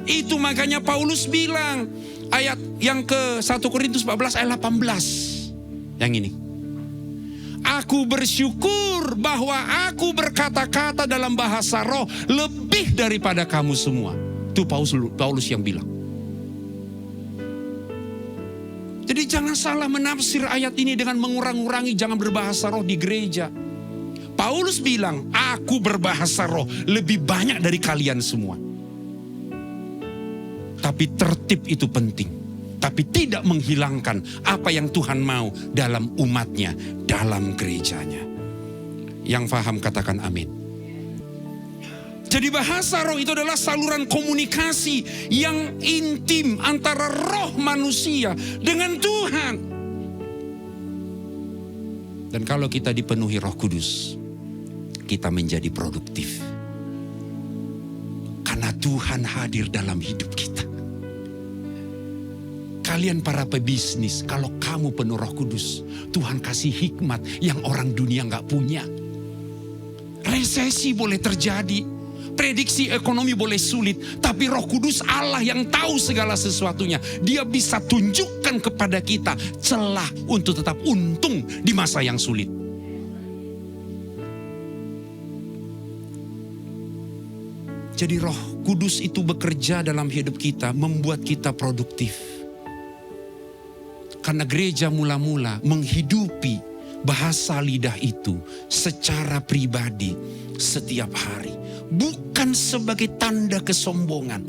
Itu makanya Paulus bilang, ayat yang ke 1 Korintus 14 ayat 18. Yang ini. Aku bersyukur bahwa aku berkata-kata dalam bahasa roh lebih daripada kamu semua. Itu Paulus yang bilang. Jadi jangan salah menafsir ayat ini dengan mengurang-urangi jangan berbahasa roh di gereja. Paulus bilang, aku berbahasa roh lebih banyak dari kalian semua. Tapi tertib itu penting. Tapi tidak menghilangkan apa yang Tuhan mau dalam umatnya, dalam gerejanya. Yang paham katakan amin. Jadi bahasa roh itu adalah saluran komunikasi yang intim antara roh manusia dengan Tuhan. Dan kalau kita dipenuhi Roh Kudus, kita menjadi produktif. Karena Tuhan hadir dalam hidup kita. Kalian para pebisnis, kalau kamu penuh Roh Kudus, Tuhan kasih hikmat yang orang dunia nggak punya. Resesi boleh terjadi, prediksi ekonomi boleh sulit, tapi Roh Kudus Allah yang tahu segala sesuatunya, Dia bisa tunjukkan kepada kita celah untuk tetap untung di masa yang sulit. Jadi Roh Kudus itu bekerja dalam hidup kita, membuat kita produktif. Karena gereja mula-mula menghidupi bahasa lidah itu secara pribadi setiap hari. Bukan sebagai tanda kesombongan,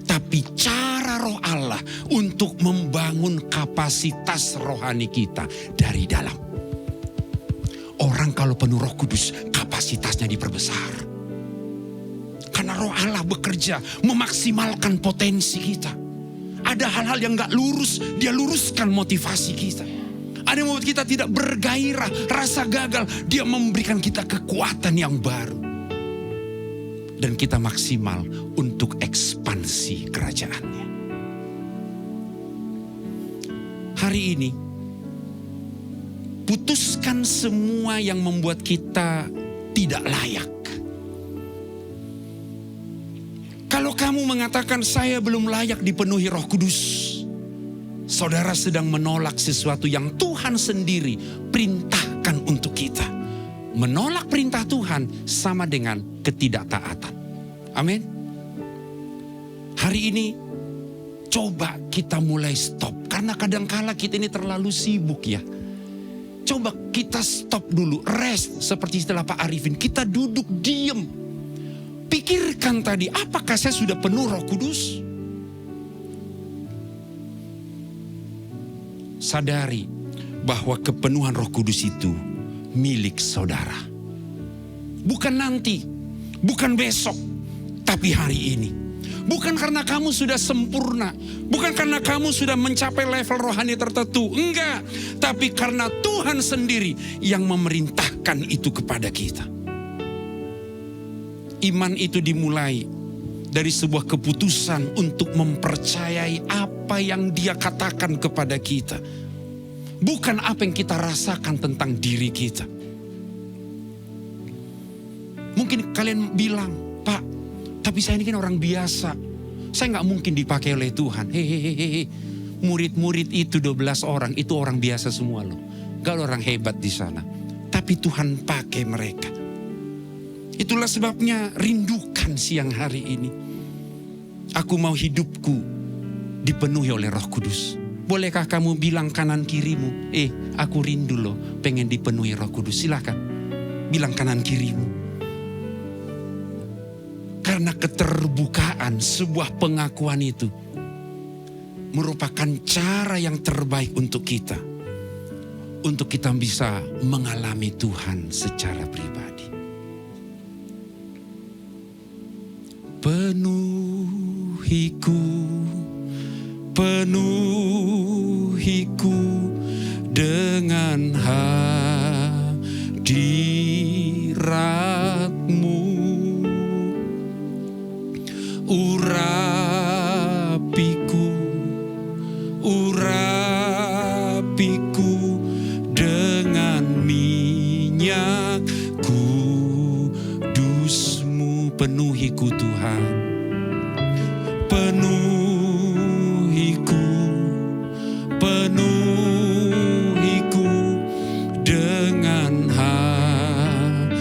tapi cara Roh Allah untuk membangun kapasitas rohani kita dari dalam. Orang kalau penuh Roh Kudus, kapasitasnya diperbesar. Karena Roh Allah bekerja memaksimalkan potensi kita. Ada hal-hal yang gak lurus, Dia luruskan motivasi kita. Ada yang membuat kita tidak bergairah, rasa gagal, Dia memberikan kita kekuatan yang baru. Dan kita maksimal untuk ekspansi kerajaannya. Hari ini, putuskan semua yang membuat kita tidak layak. Kalau kamu mengatakan saya belum layak dipenuhi Roh Kudus, saudara sedang menolak sesuatu yang Tuhan sendiri perintahkan untuk kita. Menolak perintah Tuhan sama dengan ketidaktaatan. Amin. Hari ini coba kita mulai stop. Karena kadangkala kita ini terlalu sibuk ya. Coba kita stop dulu, rest seperti istilah Pak Arifin. Kita duduk diem. Pikirkan tadi, apakah saya sudah penuh Roh Kudus? Sadari bahwa kepenuhan Roh Kudus itu milik saudara. Bukan nanti, bukan besok, tapi hari ini. Bukan karena kamu sudah sempurna, bukan karena kamu sudah mencapai level rohani tertentu, enggak. Tapi karena Tuhan sendiri yang memerintahkan itu kepada kita. Iman itu dimulai dari sebuah keputusan untuk mempercayai apa yang Dia katakan kepada kita. Bukan apa yang kita rasakan tentang diri kita. Mungkin kalian bilang, Pak, tapi saya ini kan orang biasa. Saya gak mungkin dipakai oleh Tuhan. Hehehe. Murid-murid itu 12 orang, itu orang biasa semua loh. Gak ada orang hebat di sana. Tapi Tuhan pakai mereka. Itulah sebabnya rindukan siang hari ini. Aku mau hidupku dipenuhi oleh Roh Kudus. Bolehkah kamu bilang kanan kirimu, aku rindu loh pengen dipenuhi Roh Kudus. Silakan bilang kanan kirimu. Karena keterbukaan sebuah pengakuan itu merupakan cara yang terbaik untuk kita. Untuk kita bisa mengalami Tuhan secara pribadi. Penuhiku, penuhiku dengan hadirat-Mu. Urapiku, urapiku dengan minyak kudus-Mu. Penuhiku Tuhan, penuhiku, penuhiku dengan hadirat-Mu.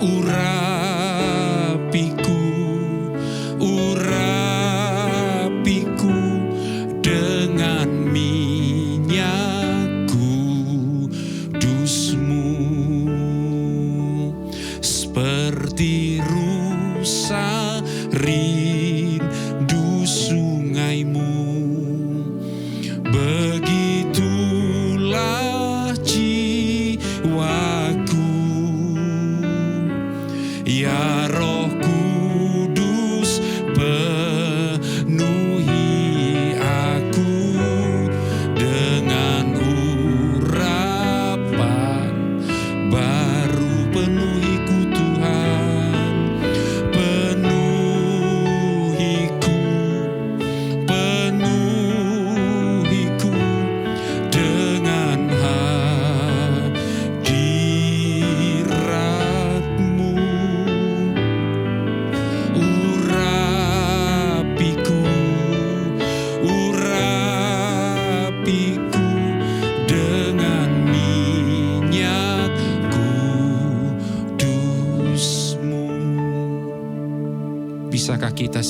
Urapiku, urapiku dengan minyak kudus-Mu.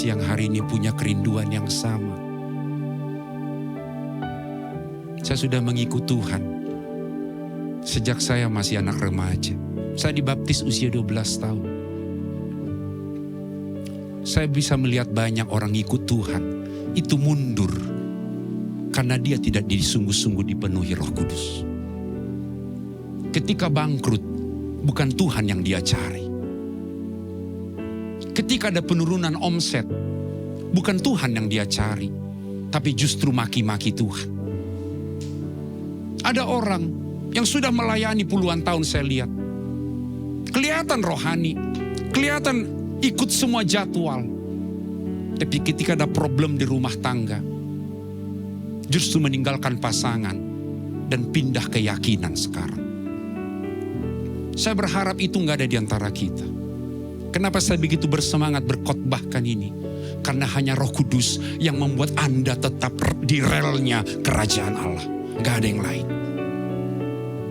siang hari ini punya kerinduan yang sama. Saya sudah mengikut Tuhan sejak saya masih anak remaja. Saya dibaptis usia 12 tahun. Saya bisa melihat banyak orang ikut Tuhan itu mundur karena dia tidak disungguh-sungguh dipenuhi Roh Kudus. Ketika bangkrut, bukan Tuhan yang dia cari. Ketika ada penurunan omset, bukan Tuhan yang dia cari, tapi justru maki-maki Tuhan. Ada orang yang sudah melayani puluhan tahun saya lihat. Kelihatan rohani, kelihatan ikut semua jadwal. Tapi ketika ada problem di rumah tangga, justru meninggalkan pasangan dan pindah keyakinan sekarang. Saya berharap itu nggak ada di antara kita. Kenapa saya begitu bersemangat berkhotbahkan ini? Karena hanya Roh Kudus yang membuat Anda tetap di relnya kerajaan Allah. Nggak ada yang lain.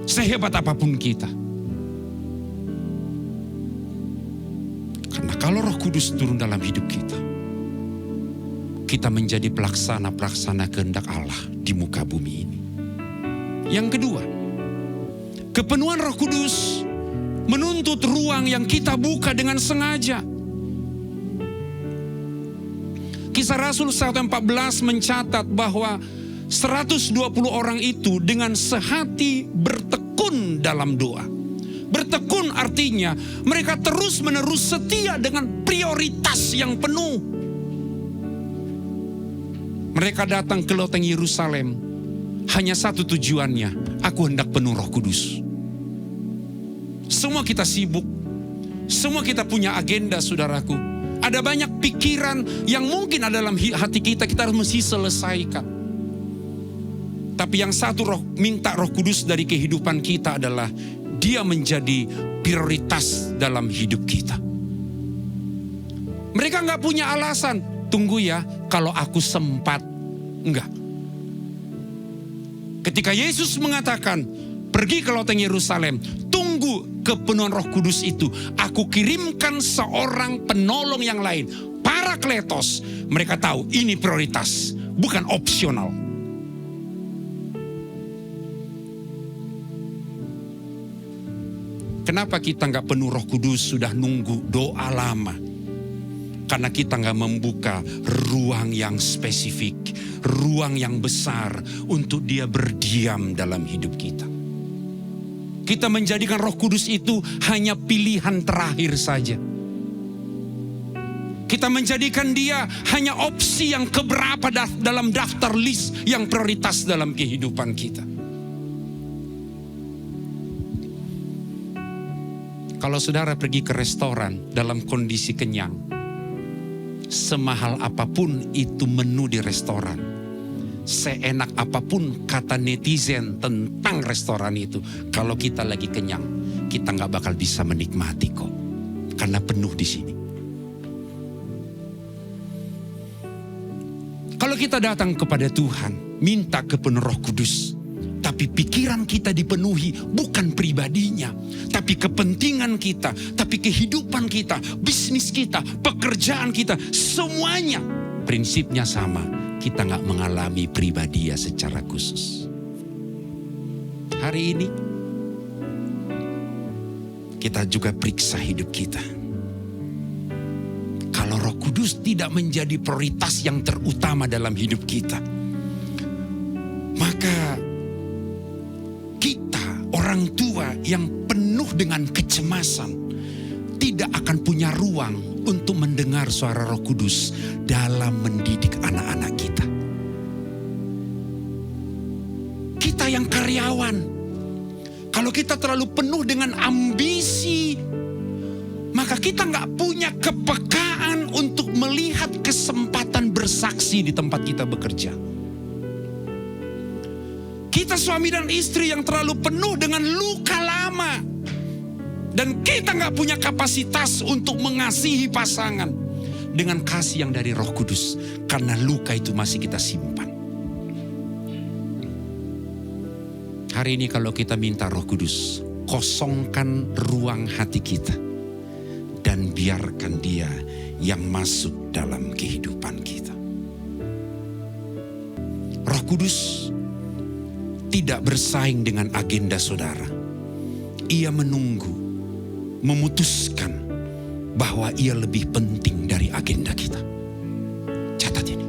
Sehebat apapun kita. Karena kalau Roh Kudus turun dalam hidup kita, kita menjadi pelaksana-pelaksana kehendak Allah di muka bumi ini. Yang kedua, kepenuhan Roh Kudus menuntut ruang yang kita buka dengan sengaja. Kisah Rasul 1:14 mencatat bahwa 120 orang itu dengan sehati bertekun dalam doa. Bertekun artinya mereka terus-menerus setia dengan prioritas yang penuh. Mereka datang ke loteng Yerusalem hanya satu tujuannya, aku hendak penuh Roh Kudus. Semua kita sibuk, semua kita punya agenda, saudaraku. Ada banyak pikiran yang mungkin ada dalam hati kita harus mesti selesaikan. Tapi yang satu minta Roh Kudus dari kehidupan kita adalah dia menjadi prioritas dalam hidup kita. Mereka nggak punya alasan, tunggu ya kalau aku sempat. Enggak. Ketika Yesus mengatakan, pergi ke loteng Yerusalem, tunggu kepenuhan Roh Kudus itu. Aku kirimkan seorang penolong yang lain, Parakletos. Mereka tahu ini prioritas, bukan opsional. Kenapa kita nggak penuh Roh Kudus sudah nunggu doa lama? Karena kita nggak membuka ruang yang spesifik, ruang yang besar untuk dia berdiam dalam hidup kita. Kita menjadikan Roh Kudus itu hanya pilihan terakhir saja. Kita menjadikan dia hanya opsi yang keberapa dalam daftar list yang prioritas dalam kehidupan kita. Kalau saudara pergi ke restoran dalam kondisi kenyang, semahal apapun itu menu di restoran, seenak apapun kata netizen tentang restoran itu, kalau kita lagi kenyang, kita nggak bakal bisa menikmati kok, karena penuh di sini. Kalau kita datang kepada Tuhan, minta kepenuhan Roh Kudus, tapi pikiran kita dipenuhi bukan pribadinya, tapi kepentingan kita, tapi kehidupan kita, bisnis kita, pekerjaan kita, semuanya prinsipnya sama. Kita gak mengalami pribadi secara khusus. Hari ini kita juga periksa hidup kita. Kalau Roh Kudus tidak menjadi prioritas yang terutama dalam hidup kita, maka orang tua yang penuh dengan kecemasan tidak akan punya ruang untuk mendengar suara Roh Kudus dalam mendidik anak-anak kita. Kita yang karyawan, kalau kita terlalu penuh dengan ambisi, maka kita nggak punya kepekaan untuk melihat kesempatan bersaksi di tempat kita bekerja. Kita suami dan istri yang terlalu penuh dengan luka lama. Dan kita gak punya kapasitas untuk mengasihi pasangan dengan kasih yang dari Roh Kudus. Karena luka itu masih kita simpan. Hari ini kalau kita minta Roh Kudus, kosongkan ruang hati kita. Dan biarkan dia yang masuk dalam kehidupan kita. Roh Kudus tidak bersaing dengan agenda saudara. Ia menunggu, memutuskan bahwa ia lebih penting dari agenda kita. Catat ini.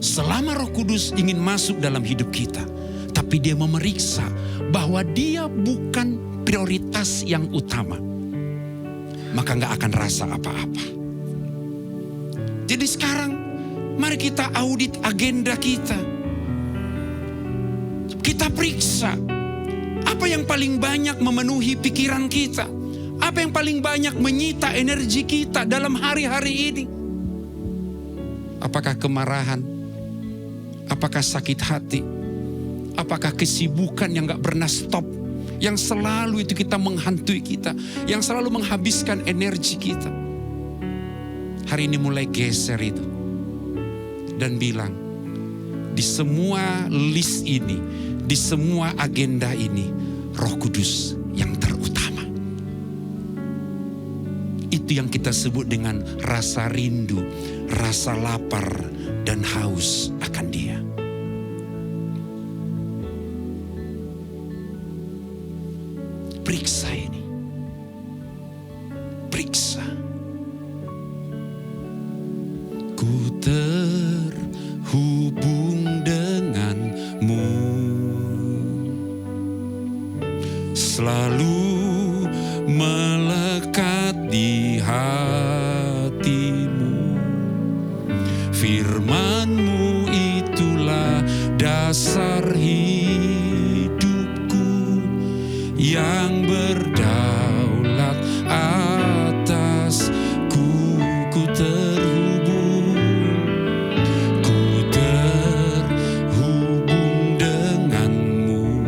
Selama Roh Kudus ingin masuk dalam hidup kita, tapi dia memeriksa bahwa dia bukan prioritas yang utama, maka gak akan rasa apa-apa. Jadi sekarang mari kita audit agenda kita. Kita periksa apa yang paling banyak memenuhi pikiran kita, apa yang paling banyak menyita energi kita dalam hari-hari ini. Apakah kemarahan? Apakah sakit hati? Apakah kesibukan yang gak pernah stop, yang selalu itu kita menghantui kita, yang selalu menghabiskan energi kita? Hari ini mulai geser itu dan bilang, di semua list ini, di semua agenda ini, Roh Kudus yang terutama. Itu yang kita sebut dengan rasa rindu, rasa lapar dan haus akan Dia. Periksa ini. Periksa. Ku terhubung denganmu, selalu melekat di hatimu. Firman-Mu itulah dasar hidupku yang berdaulat atasku. Ku terhubung denganmu,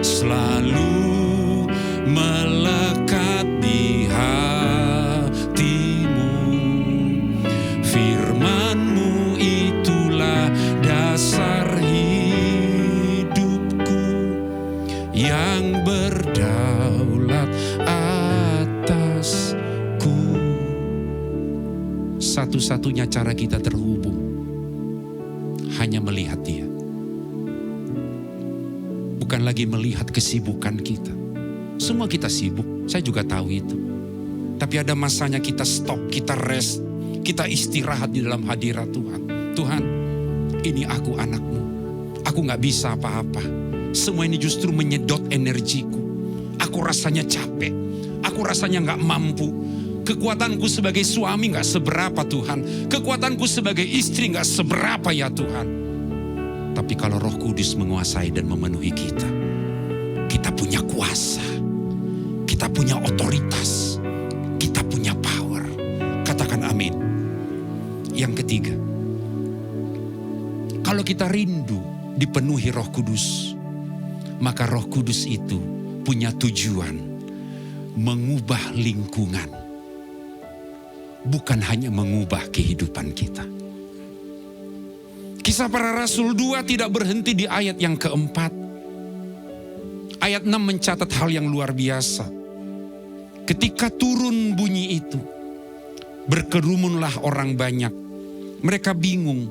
selalu melekat di hatimu. Firman-Mu itulah dasar hidupku yang berdaulat atasku. Satu-satunya cara kita terhubung hanya melihat Dia. Bukan lagi melihat kesibukan kita. Semua kita sibuk, saya juga tahu itu. Tapi ada masanya kita stop, kita rest, kita istirahat di dalam hadirat Tuhan. Tuhan, ini aku anakmu. Aku gak bisa apa-apa. Semua ini justru menyedot energiku. Aku rasanya capek. Aku rasanya gak mampu. Kekuatanku sebagai suami gak seberapa Tuhan. Kekuatanku sebagai istri gak seberapa ya Tuhan. Tapi kalau Roh Kudus menguasai dan memenuhi kita, kita punya kuasa. Kita punya otoritas. Kita punya power. Katakan amin. Yang ketiga, kalau kita rindu dipenuhi Roh Kudus, maka Roh Kudus itu punya tujuan mengubah lingkungan, bukan hanya mengubah kehidupan kita. Kisah Para Rasul 2 tidak berhenti di ayat yang keempat. Ayat 6 mencatat hal yang luar biasa. Ketika turun bunyi itu, berkerumunlah orang banyak. Mereka bingung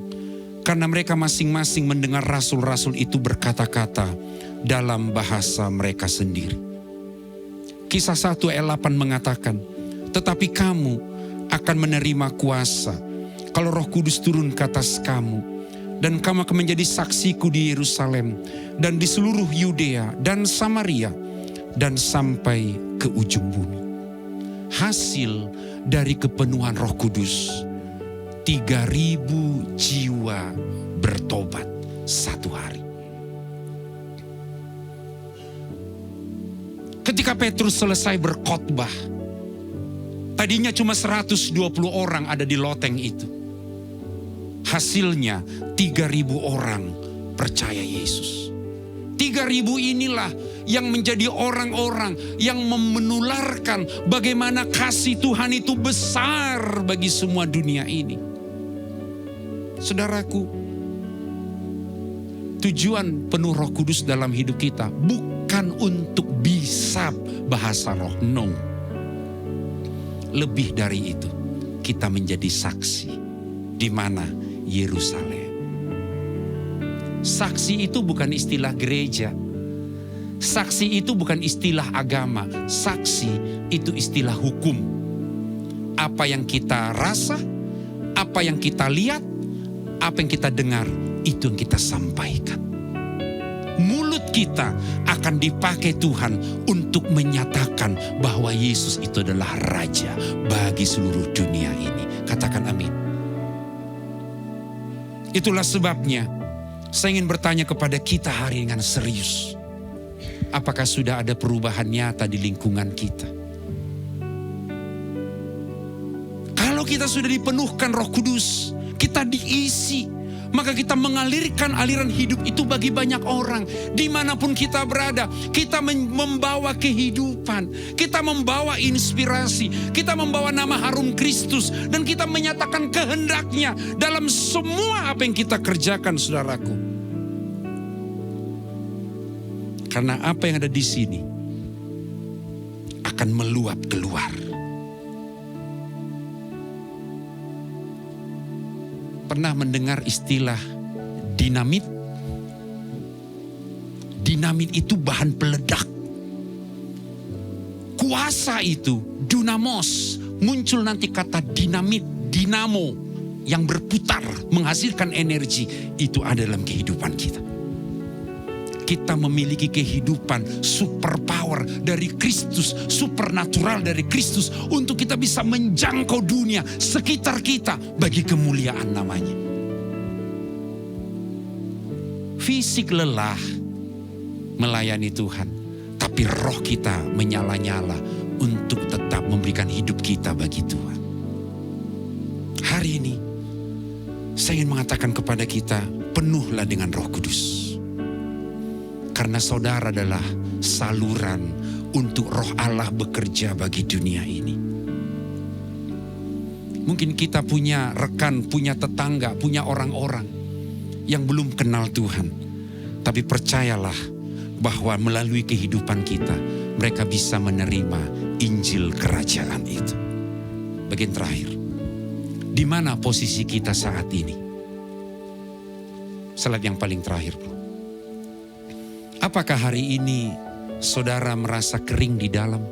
karena mereka masing-masing mendengar rasul-rasul itu berkata-kata dalam bahasa mereka sendiri. Kisah 1 ayat 8 mengatakan, tetapi kamu akan menerima kuasa kalau Roh Kudus turun ke atas kamu, dan kamu akan menjadi saksiku di Yerusalem dan di seluruh Yudea dan Samaria dan sampai ke ujung bumi. Hasil dari kepenuhan Roh Kudus, 3.000 jiwa bertobat satu hari. Ketika Petrus selesai berkhotbah, tadinya cuma 120 orang ada di loteng itu. Hasilnya 3.000 orang percaya Yesus. 3.000 inilah yang menjadi orang-orang yang menularkan bagaimana kasih Tuhan itu besar bagi semua dunia ini. Saudaraku, tujuan penuh Roh Kudus dalam hidup kita bukan untuk bisa bahasa roh, no. Lebih dari itu, kita menjadi saksi. Di mana? Yerusalem. Saksi itu bukan istilah gereja. Saksi itu bukan istilah agama. Saksi itu istilah hukum. Apa yang kita rasa, apa yang kita lihat, apa yang kita dengar, itu yang kita sampaikan. Mulut kita akan dipakai Tuhan untuk menyatakan bahwa Yesus itu adalah Raja bagi seluruh dunia ini. Katakan amin. Itulah sebabnya saya ingin bertanya kepada kita hari dengan serius. Apakah sudah ada perubahan nyata di lingkungan kita? Kalau kita sudah dipenuhkan Roh Kudus, kita diisi, maka kita mengalirkan aliran hidup itu bagi banyak orang. Dimanapun kita berada, kita membawa kehidupan, kita membawa inspirasi, kita membawa nama harum Kristus, dan kita menyatakan kehendaknya dalam semua apa yang kita kerjakan, saudaraku. Karena apa yang ada di sini akan meluap keluar. Pernah mendengar istilah dinamit? Dinamit itu bahan peledak. Kuasa itu, dunamos, muncul nanti kata dinamit, dinamo, yang berputar, menghasilkan energi. Itu ada dalam kehidupan kita. Kita memiliki kehidupan super power dari Kristus, supernatural dari Kristus, untuk kita bisa menjangkau dunia sekitar kita bagi kemuliaan namanya. Fisik lelah melayani Tuhan, tapi roh kita menyala-nyala untuk tetap memberikan hidup kita bagi Tuhan. Hari ini saya ingin mengatakan kepada kita, penuhlah dengan Roh Kudus. Karena saudara adalah saluran untuk Roh Allah bekerja bagi dunia ini. Mungkin kita punya rekan, punya tetangga, punya orang-orang yang belum kenal Tuhan. Tapi percayalah bahwa melalui kehidupan kita, mereka bisa menerima Injil kerajaan itu. Bagian terakhir, di mana posisi kita saat ini? Slide yang paling terakhir. Apakah hari ini saudara merasa kering di dalam?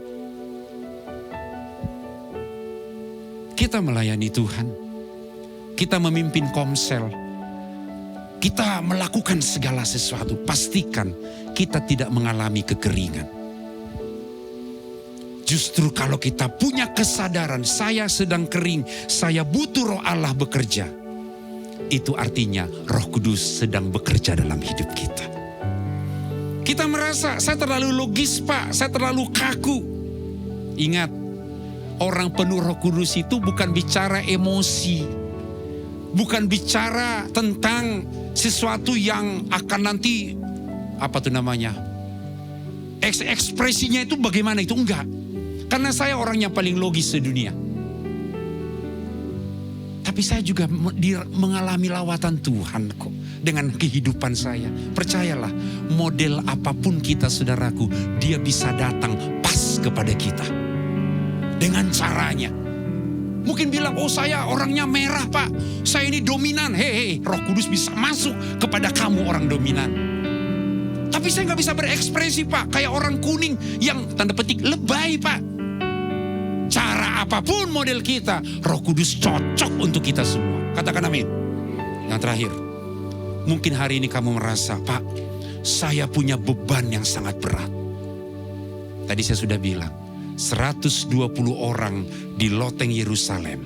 Kita melayani Tuhan, kita memimpin komsel, kita melakukan segala sesuatu. Pastikan kita tidak mengalami kekeringan. Justru kalau kita punya kesadaran, saya sedang kering, saya butuh Roh Allah bekerja, itu artinya Roh Kudus sedang bekerja dalam hidup kita. Kita merasa, saya terlalu logis Pak, saya terlalu kaku. Ingat, orang penuh Roh Kudus itu bukan bicara emosi, bukan bicara tentang sesuatu yang akan nanti, apa tuh namanya, ekspresinya itu bagaimana, itu enggak. Karena saya orang yang paling logis sedunia. Tapi saya juga mengalami lawatan Tuhan kok dengan kehidupan saya. Percayalah, model apapun kita saudaraku, dia bisa datang pas kepada kita. Dengan caranya. Mungkin bilang, oh saya orangnya merah Pak, saya ini dominan. Hei, Roh Kudus bisa masuk kepada kamu orang dominan. Tapi saya gak bisa berekspresi Pak, kayak orang kuning yang tanda petik lebay Pak. Cara apapun model kita, Roh Kudus cocok untuk kita semua. Katakan amin. Yang terakhir, mungkin hari ini kamu merasa, Pak, saya punya beban yang sangat berat. Tadi saya sudah bilang, 120 orang di loteng Yerusalem.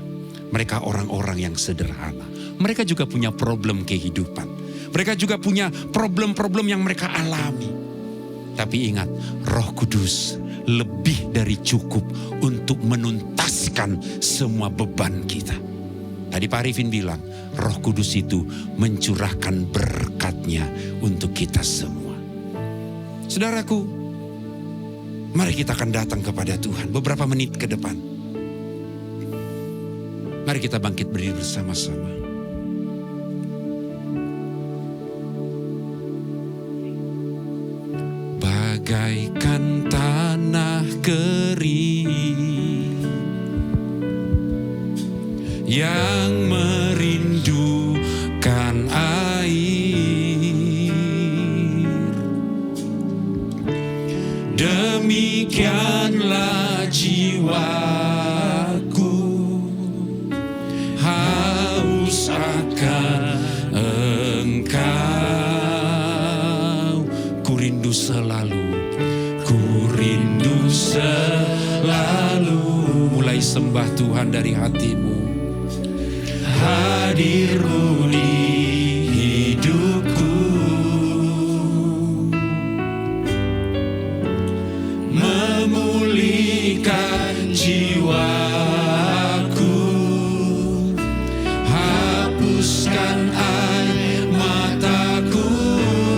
Mereka orang-orang yang sederhana. Mereka juga punya problem kehidupan. Mereka juga punya problem-problem yang mereka alami. Tapi ingat, Roh Kudus lebih dari cukup untuk menuntaskan semua beban kita. Tadi Pak Arifin bilang, Roh Kudus itu mencurahkan berkat-Nya untuk kita semua. Saudaraku, mari kita akan datang kepada Tuhan beberapa menit ke depan. Mari kita bangkit berdiri bersama-sama. Bagaikan tanah kering, yang merindukan air. Demikianlah jiwaku haus akan Engkau. Ku rindu selalu, ku rindu selalu. Mulai sembah Tuhan dari hatimu. Hadir-Mu di hidupku, memulihkan jiwaku, hapuskan air mataku,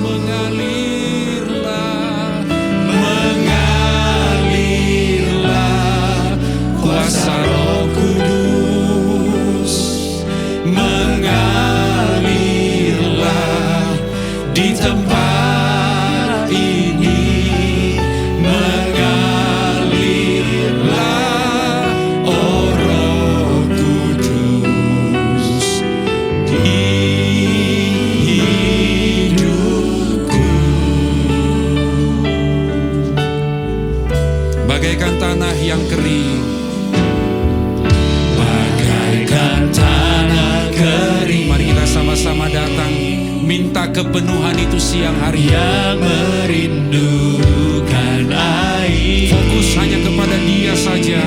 mengalirlah kuasa Roh Kudus, mengalirlah di tempat ini, mengalirlah oh Roh Kudus di hidupku. Bagaikan tanah yang kering, bagaikan tanah kering. Mari kita sama-sama datang, minta kepenuhan itu siang hari. Yang merindukan air, fokus hanya kepada Dia saja.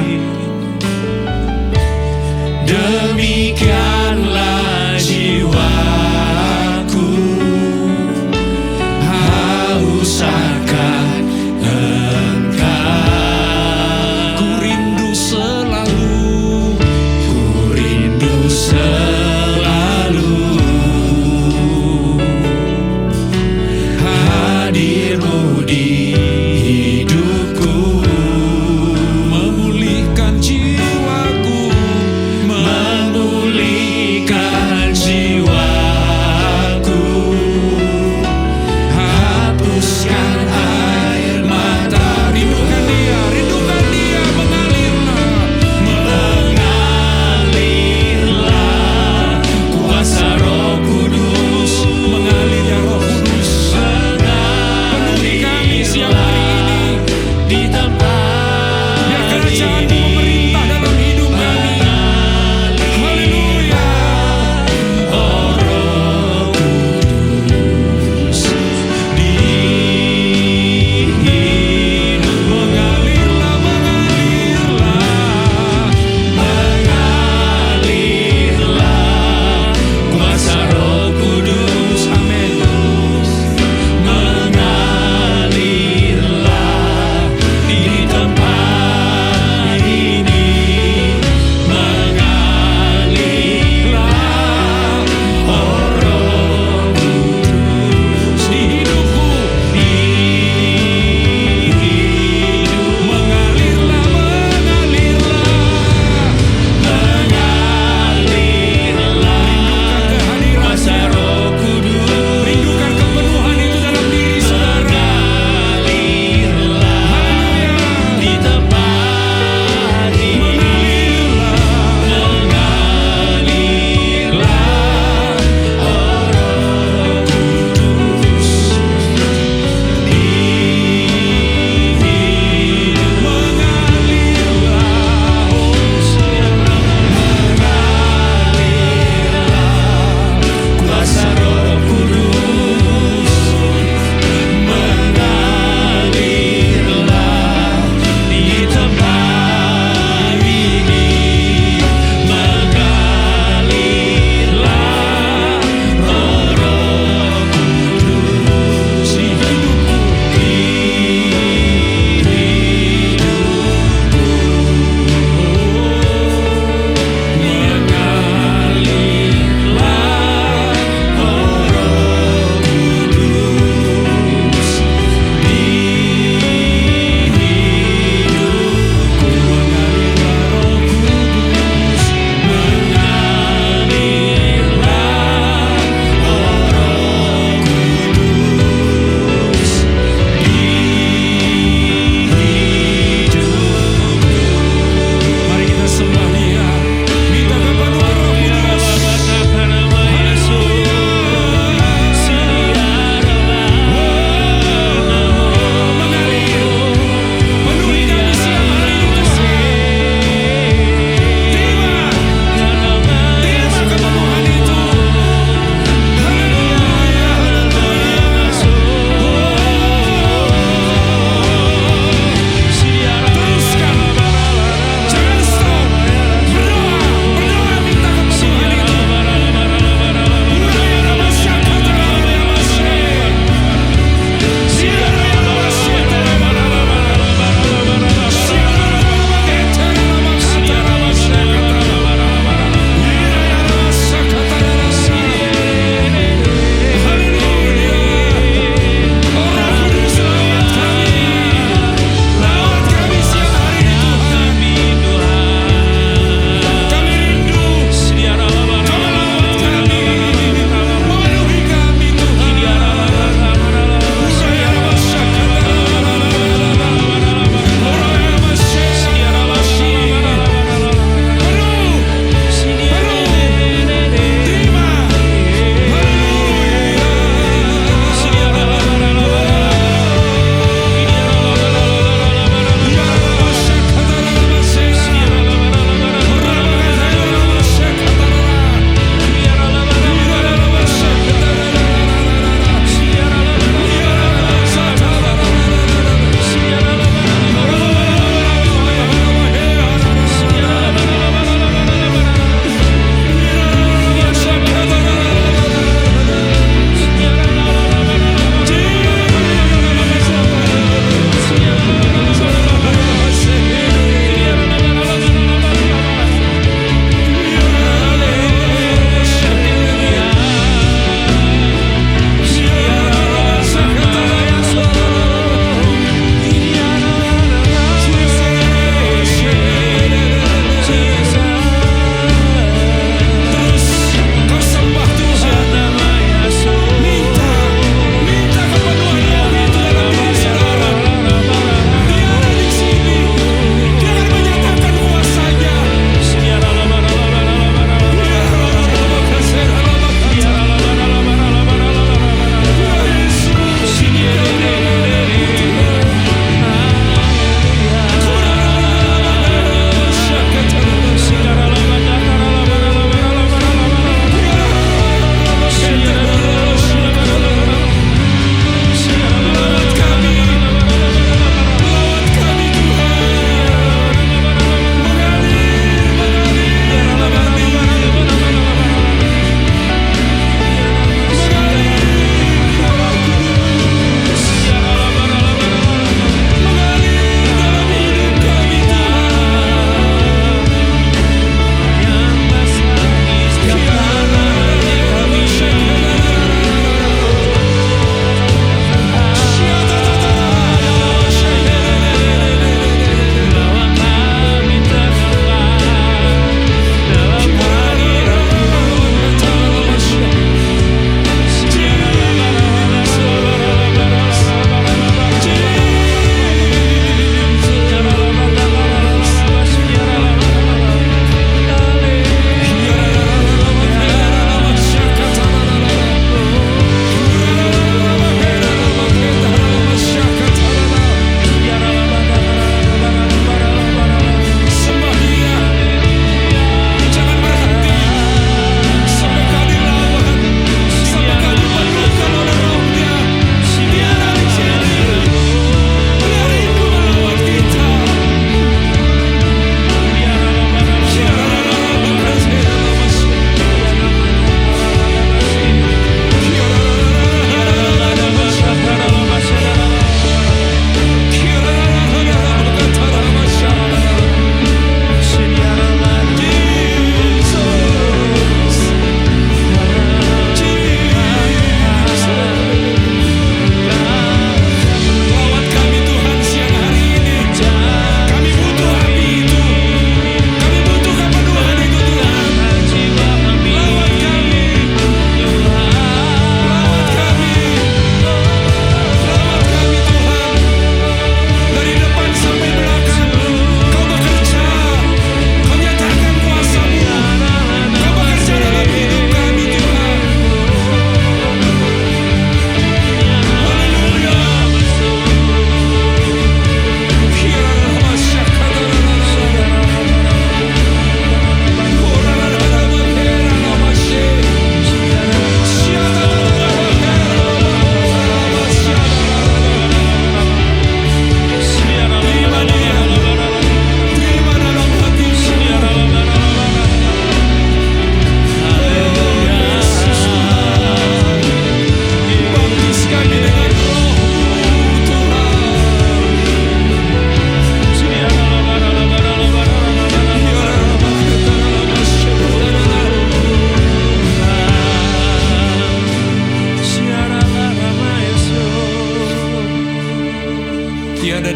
Demikianlah jiwaku haus akan Engkau. Ku rindu selalu, ku rindu selalu. Hadir-Mu di hidupku, memulihkan jiwaku, memulihkan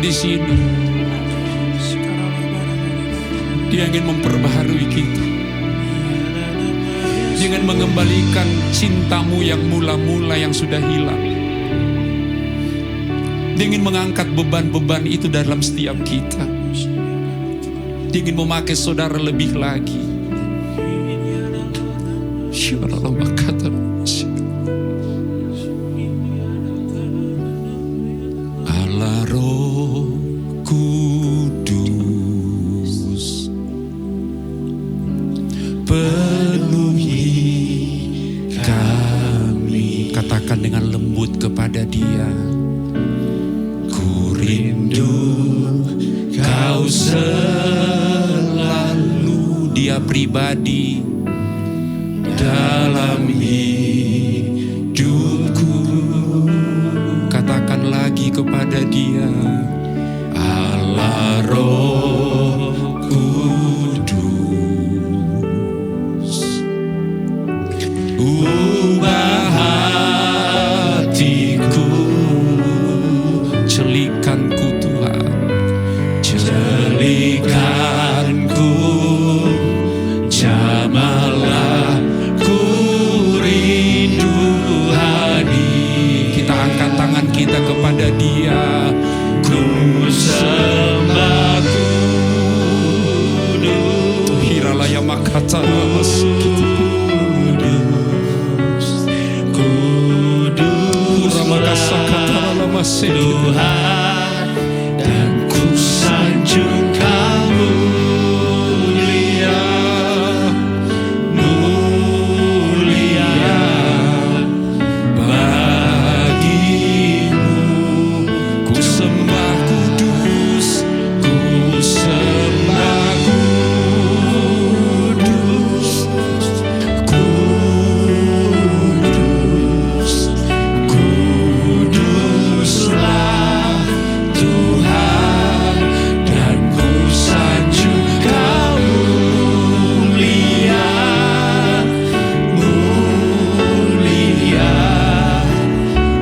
di sini. Dia ingin memperbaharui kita. Dia ingin mengembalikan cintamu yang mula-mula yang sudah hilang. Dia ingin mengangkat beban-beban itu dalam setiap kita. Dia ingin memakai saudara lebih lagi. Allah Roh Kudus, penuhi kami. Katakan dengan lembut kepada Dia, ku rindu Kau selalu. Dia pribadi dalam hidupku. Katakan lagi kepada Dia, Allah Roh Kudus, ubah hatiku, celikanku Tuhan, celikanku, jamalah ku rindu hadir. Kita angkat tangan kita kepada Dia, ku sembah kudus. Hiralaya makata kudus, kudus Tuhan, dan ku sanjung Kau mulia, mulia bagimu. Ku sembah kudus, ku sembah kudus, kudus, kuduslah Tuhan, dan ku sanjung Kau mulia, mulia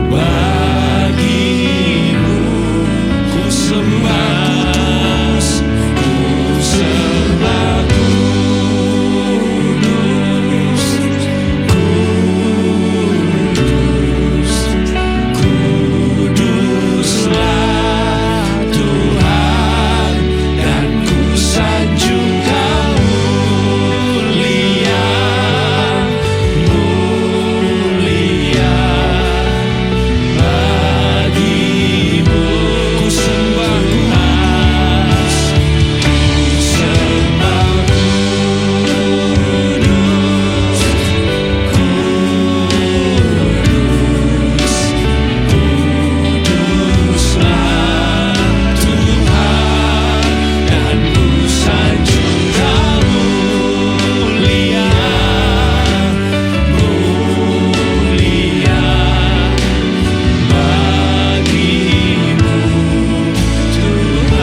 bagimu. Ku sembah kudus, ku sembah kudus, kudus, kuduslah Tuhan, dan ku sanjung Kau mulia, mulia bagimu. Ku sembah kudus, ku sembah kudus, kudus, kuduslah Tuhan, dan ku sanjung Kau mulia, mulia bagimu Tuhan.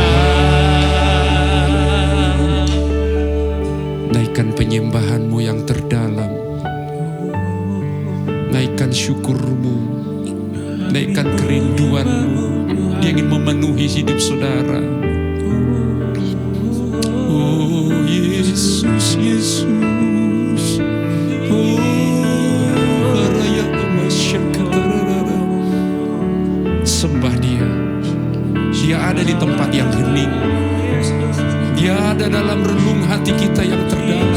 Naikkan penyembahanmu yang terdalam, naikkan syukurmu, naikkan kerinduanmu. Dia ingin memenuhi hidup saudara. Oh Yesus, Yesus, oh Raya Masyakatarara. Sembah Dia. Dia ada di tempat yang hening. Dia ada dalam relung hati kita yang terdalam.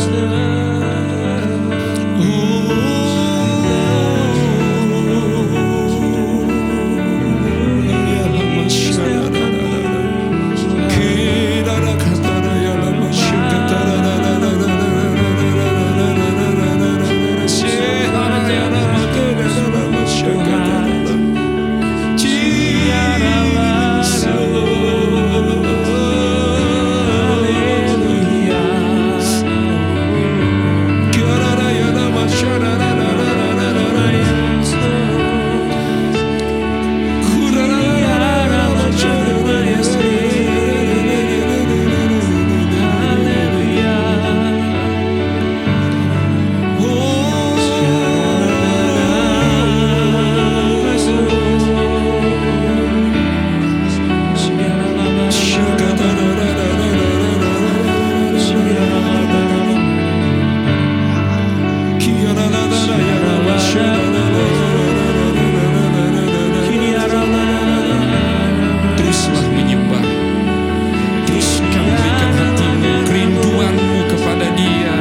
Teruslah menyembah. Teruskan berikan hatimu, kerinduanmu kepada Dia.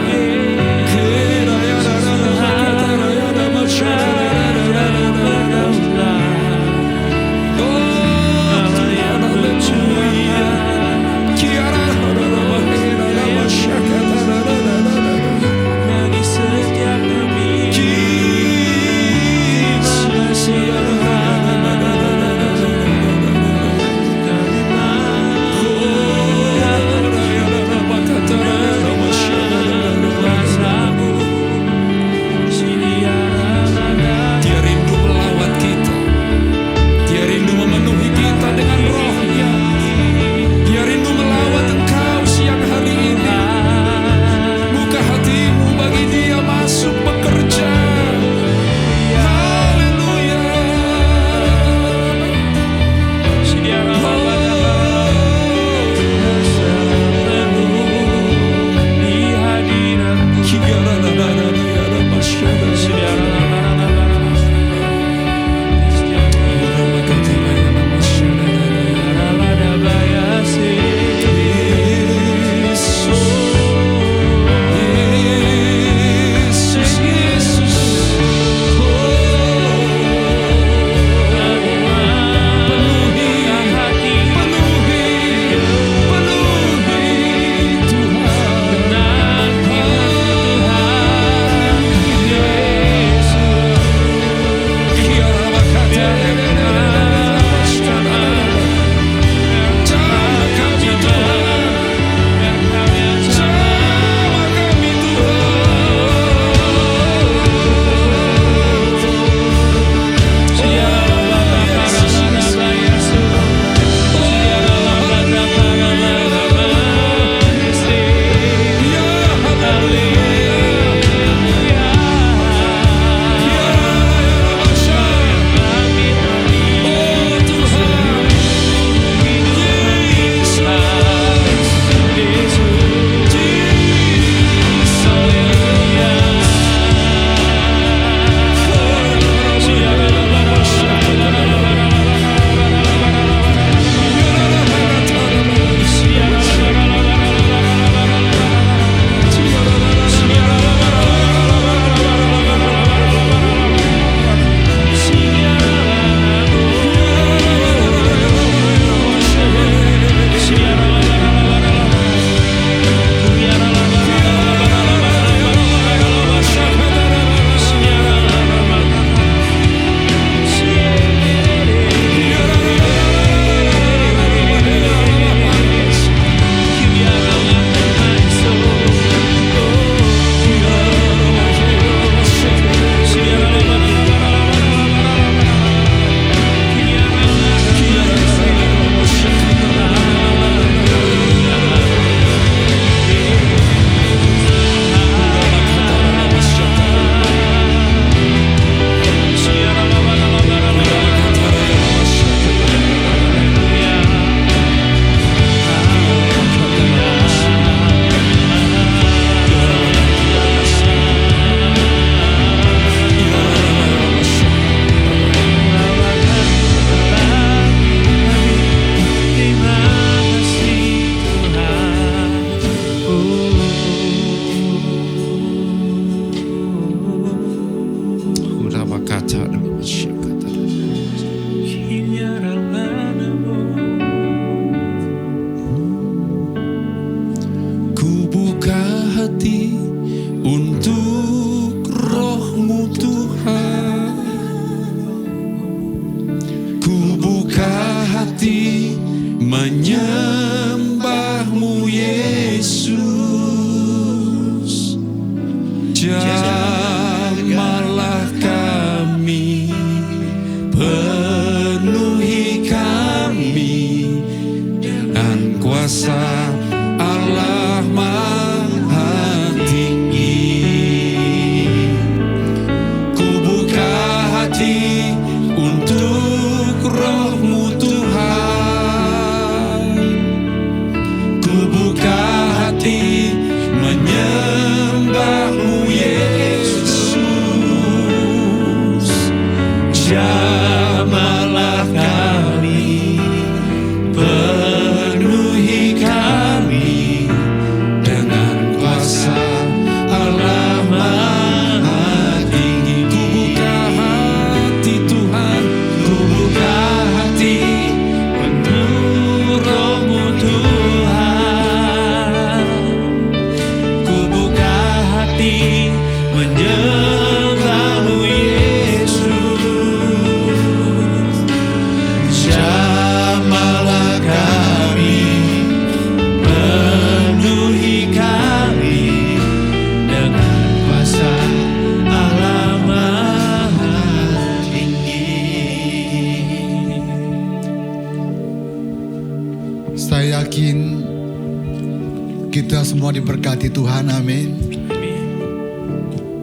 semua diberkati Tuhan, amin.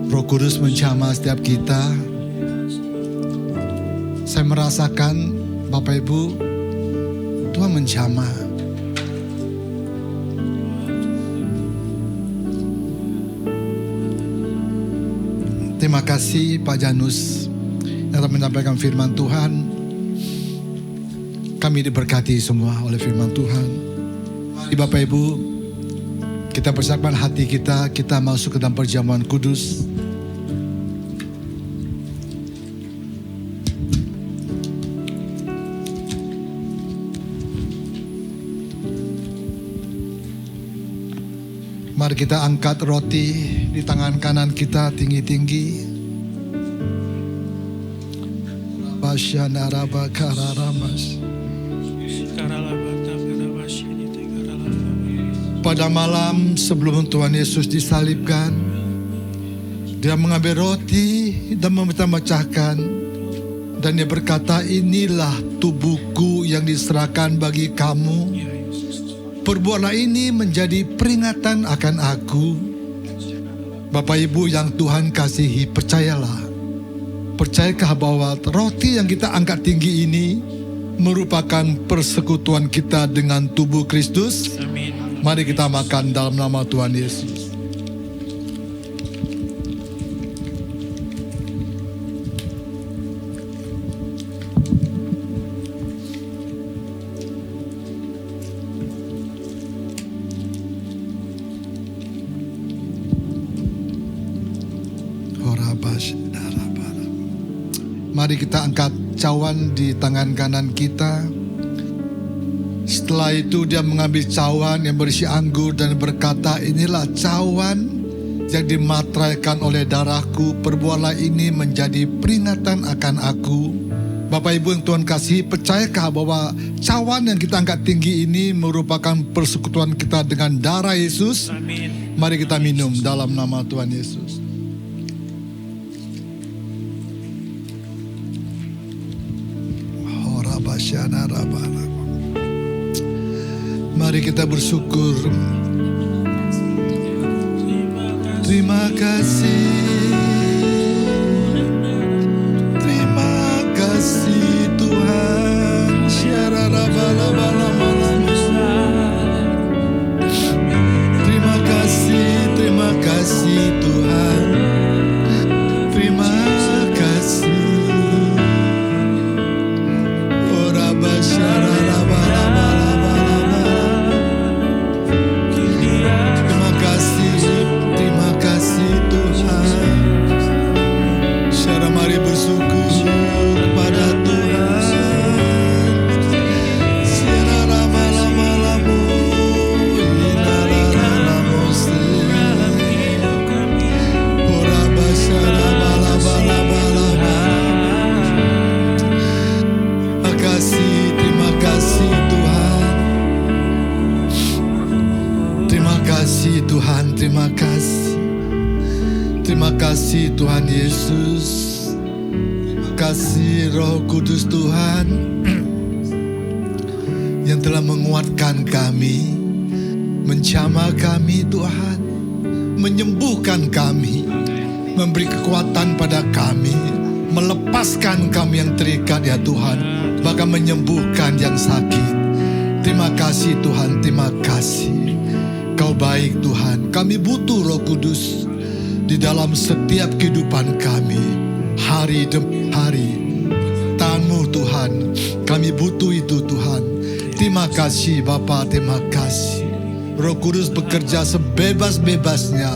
Roh Kudus menjamah setiap kita. Saya merasakan Bapak Ibu, Tuhan menjamah. Terima kasih Pak Janus yang telah menyampaikan firman Tuhan. Kami diberkati semua oleh firman Tuhan. Bapak Ibu, kita persiapkan hati kita, kita masuk ke dalam perjamuan kudus. Mari kita angkat roti di tangan kanan kita tinggi-tinggi. Basyanaraba kararamas. Pada malam sebelum Tuhan Yesus disalibkan, Dia mengambil roti dan memecah-mecahkan, dan Dia berkata, inilah tubuhku yang diserahkan bagi kamu. Perbuatlah ini menjadi peringatan akan aku. Bapak Ibu yang Tuhan kasihi, percayalah. Percayakah bahwa roti yang kita angkat tinggi ini merupakan persekutuan kita dengan tubuh Kristus? Amin. Mari kita makan dalam nama Tuhan Yesus. Mari kita angkat cawan di tangan kanan kita. Setelah itu Dia mengambil cawan yang berisi anggur dan berkata, inilah cawan yang dimateraikan oleh darahku. Perbuatlah ini menjadi peringatan akan aku. Bapak Ibu yang Tuhan kasih, percayakah bahwa cawan yang kita angkat tinggi ini merupakan persekutuan kita dengan darah Yesus? Amin. Mari kita minum dalam nama Tuhan Yesus. Mari kita bersyukur. Terima kasih. Terima kasih Tuhan. Terima kasih, terima kasih Tuhan. Terima kasih. Terima kasih Tuhan. Syara mari bersyukur kepada Tuhan. Syara lama-lama-lamu, inara-lama-lamu dalam hidup kami. Ora basyara bala-bala-bala. Terima kasih Tuhan. Terima kasih Tuhan, terima kasih. Terima kasih Tuhan Yesus. Terima kasih Roh Kudus Tuhan yang telah menguatkan kami, menjamah kami Tuhan, menyembuhkan kami, memberi kekuatan pada kami, melepaskan kami yang terikat ya Tuhan, bahkan menyembuhkan yang sakit. Terima kasih Tuhan, terima kasih. Kau baik Tuhan, kami butuh Roh Kudus di dalam setiap kehidupan kami, hari demi hari. Tangan-Mu Tuhan, kami butuh itu Tuhan. Terima kasih Bapa, terima kasih. Roh Kudus bekerja sebebas-bebasnya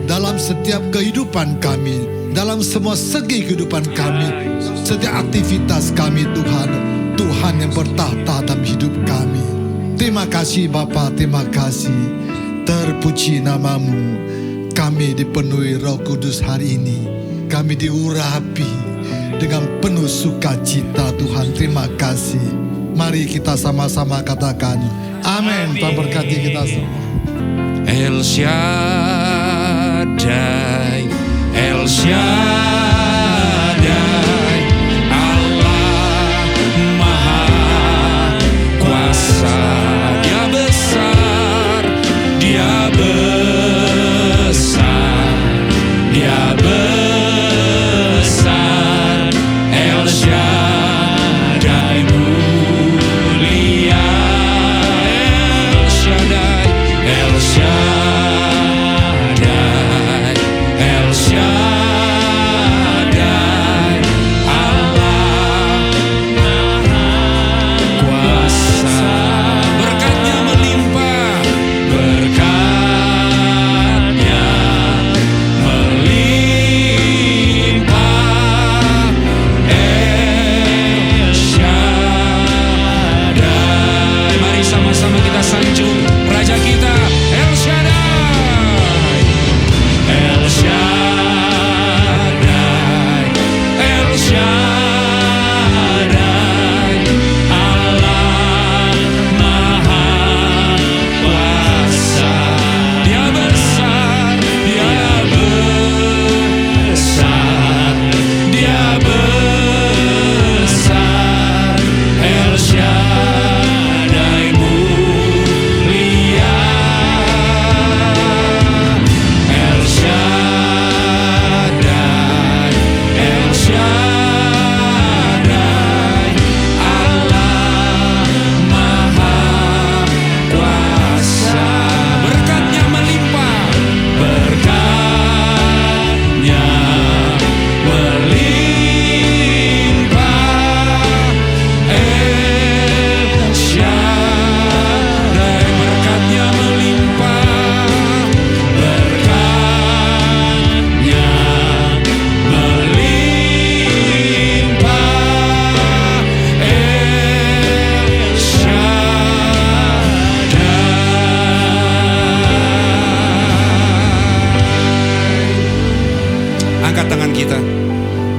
dalam setiap kehidupan kami, dalam semua segi kehidupan kami, setiap aktivitas kami Tuhan. Tuhan yang bertahta dalam hidup kami. Terima kasih Bapa, terima kasih. Terpuji nama-Mu. Kami dipenuhi Roh Kudus hari ini. Kami diurapi dengan penuh sukacita Tuhan. Terima kasih. Mari kita sama-sama katakan amin. Tuhan berkati kita semua. El Shaddai, El Shaddai, Allah Maha Kuasa. Dia besar, Dia besar.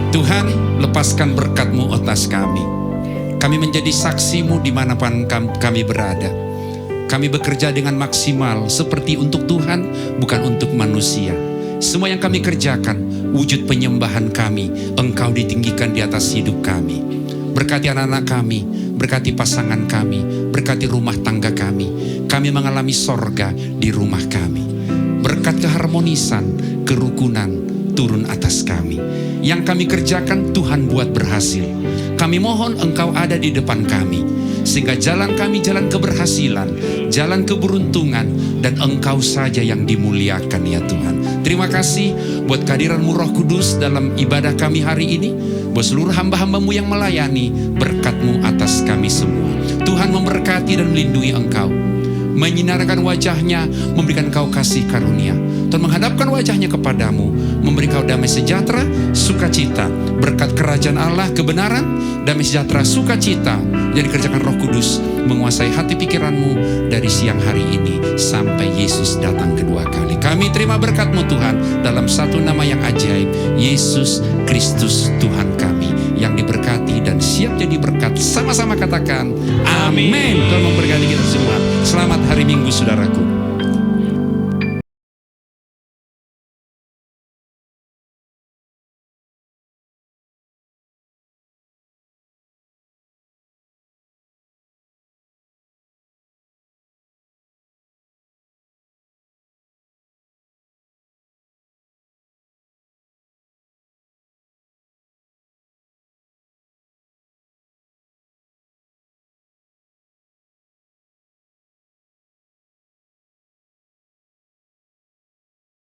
Tuhan, lepaskan berkat-Mu atas kami. Kami menjadi saksi-Mu dimanapun kami berada. Kami bekerja dengan maksimal seperti untuk Tuhan, bukan untuk manusia. Semua yang kami kerjakan, wujud penyembahan kami, Engkau ditinggikan di atas hidup kami. Berkati anak-anak kami, berkati pasangan kami, berkati rumah tangga kami. Kami mengalami sorga di rumah kami. Berkat keharmonisan, kerukunan turun atas kami. Yang kami kerjakan Tuhan buat berhasil. Kami mohon Engkau ada di depan kami, sehingga jalan kami jalan keberhasilan, jalan keberuntungan, dan Engkau saja yang dimuliakan ya Tuhan. Terima kasih buat kehadiran-Mu Roh Kudus dalam ibadah kami hari ini. Buat seluruh hamba-hamba-Mu yang melayani, berkat-Mu atas kami semua. Tuhan memberkati dan melindungi Engkau, menyinarkan wajah-Nya, memberikan Engkau kasih karunia. Tuhan menghadapkan wajah-Nya kepadamu, memberi Engkau damai sejahtera, sukacita, berkat kerajaan Allah, kebenaran, damai sejahtera, sukacita, yang dikerjakan Roh Kudus, menguasai hati pikiranmu dari siang hari ini sampai Yesus datang kedua kali. Kami terima berkat-Mu Tuhan dalam satu nama yang ajaib, Yesus Kristus Tuhan kami, yang diberkati dan siap jadi berkat. Sama-sama katakan amin. Tuhan memberkati kita semua. Selamat hari Minggu saudaraku.